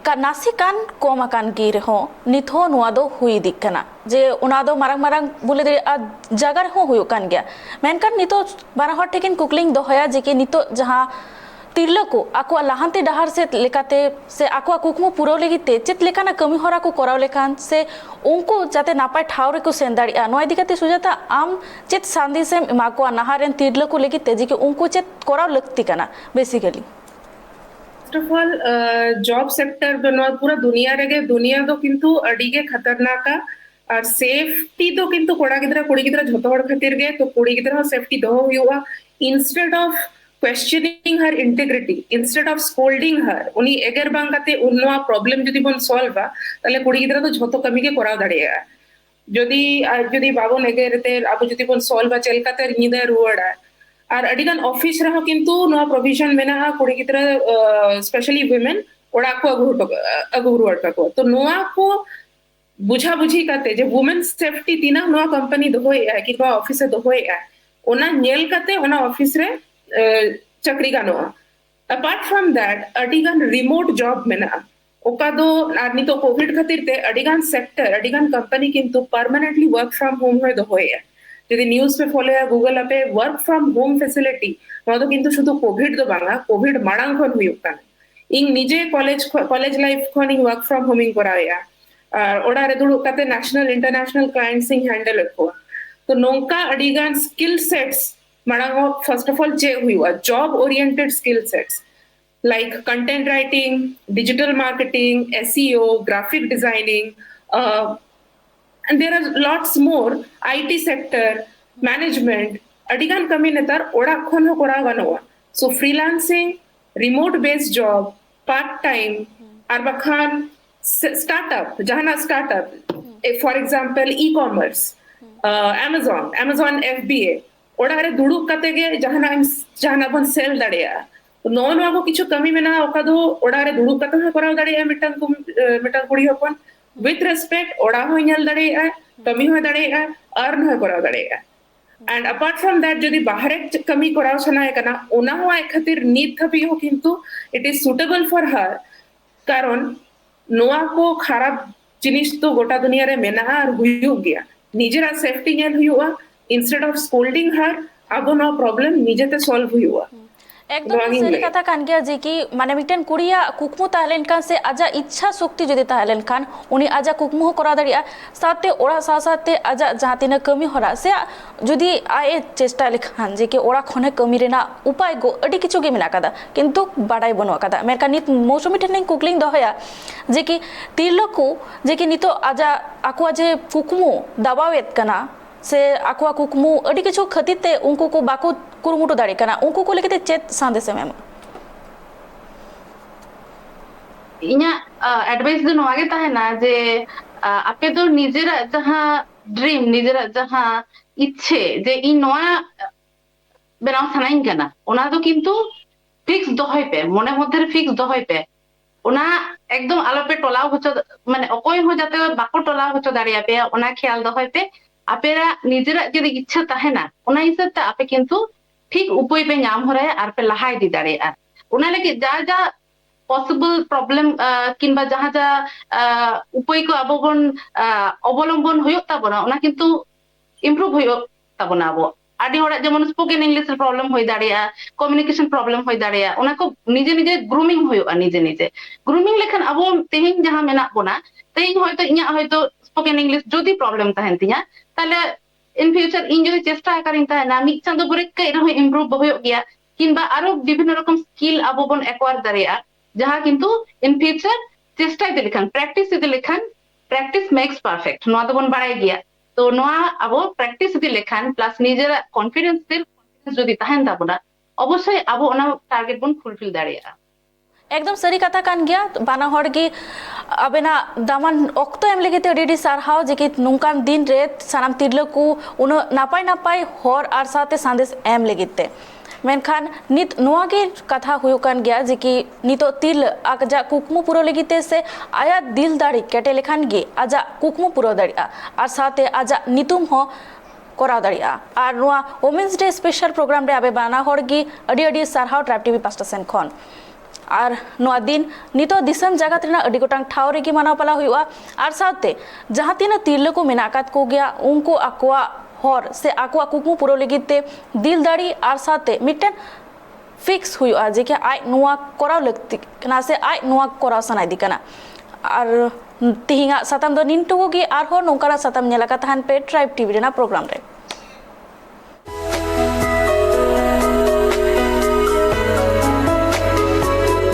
का नासी कान कोमा कान की रे हो निथो नोआ दो हुई दिक कना जे ओना दो मारंग मारंग बोले दे जगर हो हुयु कान गया मेनखान नितो बारा हर ठेकिन कुकलिंग दोहया जे के नितो जहां तिरला को आको लाहांते डहार से लेकाते से आको कुकमु पुरो लगिते चेत लेकाना कमी हरा को कराव लेखान से उनको जाते नापाय ठाव रे को सेन दाड़िया नोय दिकाते सुजाता आम चेत सांदेसेम एमाको नाहारेन तिरला को लगिते जे कि उनको चेत कराव लगती काना basically first of all job sector बनवा पूरा दुनिया रेगे दुनिया दो किंतु अडिगे खतरनाक और सेफ्टी तो किंतु कोड़ा गिदरा कुड़ी गिदरा झोतो हड़ खातिर गे तो कुड़ी गिदरा सेफ्टी दो हुआ instead of questioning her integrity instead of scolding her उनी एगर बांग काते उन्नोआ प्रॉब्लम जदि बन सॉल्व बा ताले कुड़ी गिदरा तो झोतो कमी के कराव दाड़िया जदि बाबो नेगेरते आबो जदि बन सॉल्व बा चलकाते निदे रुवाड़ा और अडिगान ऑफिस रहा किंतु नोआ प्रोविजन मेना कुड़ी गिदरा स्पेशली वुमेन ओड़ा को अगु रुवाड़ को तो नोआ को बुझा बुझी काते जे वुमेन सेफ्टी तीना नोआ कंपनी दोहोय है कि नोआ ऑफिस दोहोय है ओना नेल काते ओना ऑफिस रे चक्री गानोआ अपार्ट फ्रॉम दैट अडिगान रिमोट जॉब मेना ओका दो आदमी तो कोविड खातिर ते अडिगान सेक्टर अडिगान कंपनी किंतु परमानेंटली वर्क फ्रॉम होम होय दोहोय है यदि न्यूज़ पे फॉलो या गूगल पे वर्क फ्रॉम होम फैसिलिटी नोआ दो किंतु शुधु कोविड दो बांगा कोविड माड़ांग खन हुयुक काना इंग निजे कॉलेज लाइफ खन इंग वर्क फ्रॉम होम इंग कराया ओड़ा रे दुड़ु काते नेशनल इंटरनेशनल क्लाइंट्स इंग हैंडल को तो नोंका अडिगान स्किल सेट्स माड़ांगो फर्स्ट ऑफ ऑल चे हुआ job oriented skill sets like content writing, digital marketing, SEO, graphic designing, and there are lots more. IT sector, management, adigan kami netar oda khon ho kora ganoa. So freelancing, remote based job, part time, arbakhan startup, jahana startup. For example, e-commerce, Amazon FBA. ओड़ा रे दुड़ुक काते गे जहाना बन cell दाड़िया no no को किछु कमी मेना ओका दो ओड़ा रे दुड़ुक काते हो कराव दाड़िया मिटन कुड़ी हपन विथ रेस्पेक्ट ओड़ा हो नेल दाड़िया कमी हो दाड़िया अर्न हो कराव दाड़िया एंड अपार्ट फ्रॉम दैट जदि बाहरे कमी कराव सनाय कना ओना हो आय खातिर नीत थबी हो किंतु it is suitable for her कारण नोआ को खराब जिनिस तो गोटा दुनिया रे मेना और हुयु गया निजेरा सेफ्टी नेल हुआ instead of scolding her abo no problem nijete solve हुआ एकदम सही कथा कान गया जे कि माने मिटन कुड़िया कुकमु ताहलेन कान से आजा इच्छा शक्ति जदि ताहलेन कान उनी आजा कुकमु करा दाड़िया साथे ओड़ा साथे आजा जहां तिना कमी हरा से जदि आए चेष्टा लेखान जे कि ओड़ा खने कमी रेना उपाय गो अडी किछु गे मेना कादा किंतु बाडाय बनवा कादा मेरका नित मौसमी ठने कुकलिंग दहया जे कि तिरलकु जे कि नितो आजा आको आजे कुकमु दबावेत कना से आको कुकमु अडी किछु खतिते उनको को बाको कुरुमुटु दाड़ी कना उनको को लेके चेत सांदे से मैम इना एडवाइस दो नवागे ताहेना जे आपे तो निजेरा जहां ड्रीम निजेरा जहां इच्छे जे इ नोआ बेनाव सानाइन कना ओना तो किंतु फिक्स दोहय पे मने मध्य फिक्स दोहय पे ओना एकदम आलो पे टोलाव होचो माने अकोय हो जाते बाको टोलाव होचो दाड़िया पे ओना ख्याल दोहय पे आपेरा निजेरा जदि इच्छा ताहेना ओना हिसाब ते आपे किंतु ठीक उपाय पे नाम हो रहा आर पे लहाय दी दाड़िया ओना लगे जा पॉसिबल प्रॉब्लम किंबा जहां जा उपाय को आबो बन अवलंबन होयो ताबना ओना किंतु इम्प्रूव होयो ताबना आबो आदि होड़ा जेमन स्पोकन इंग्लिश प्रॉब्लम होय दाड़िया कम्युनिकेशन प्रॉब्लम होय दाड़िया ओना को निजे ग्रूमिंग होयो निजे ग्रूमिंग लेखन आबो तेहिन जहां मेना बोना तेहिन होयतो इnya होयतो स्पोकन इंग्लिश जदि प्रॉब्लम ताहेन तिया ताले इन फ्यूचर इन जो चेष्टा करिन ताहेना मिद चांदो बरे कई रहो इम्प्रूव होयो गया किंबा आरो विभिन्न रकम स्किल आबो बन एक्वायर दाड़िया जहां किंतु इन फ्यूचर चेष्टा दे लेखान प्रैक्टिस दे लेखान प्रैक्टिस मेक्स परफेक्ट नोआ तो बन बाड़ाय गया तो नोआ आबो प्रैक्टिस दे लेखान प्लस निजेरा कॉन्फिडेंस जदि ताहेन ताबना अवश्य आबो ओना टारगेट बन फुलफिल दाड़िया एकदम सरी कथा कान गया बाना हड़ की अबेना दामान ऑक्तो एम लेगे ते रेडी सारहाव जे कि नुंकान दिन रे सानाम तिरलकु उन नापाय हर आर साथे संदेश एम लेगिते मेनखान नित नोआ के कथा हुयो कान गया जे कि नितो तिल आजा कुकमु पुरो लेगिते से आया दिल दाड़ी केटे लेखान गे आजा कुकमु पुरो दाड़िया आर साथे आजा नितुम हो करा दाड़िया आर नोआ वुमेन्स डे स्पेशल प्रोग्राम रे आबे बाना हड़ की अडी सारहाव ट्राइब टीवी पास्टा सेन खन और नोआ दिन नितो दिसम जगत रेना अडी गोटांग ठाव रेगी मानाव पाला हुआ और साथे जहां तीना तिरले को मेनाकात को गया उनको आकोआ हर से आकोआ कुकमु पुरो लेगिते दिल दाड़ी और साथे मिटन फिक्स हुआ जे कि आज नुआ कराव लगती कना से आज नुआ कराव सनाइदी कना और तिहिंगा साताम दो निन टुगु गी आर हो नोंकाना साताम नेला का तहन पे ट्राइब टीवी रेना प्रोग्राम रे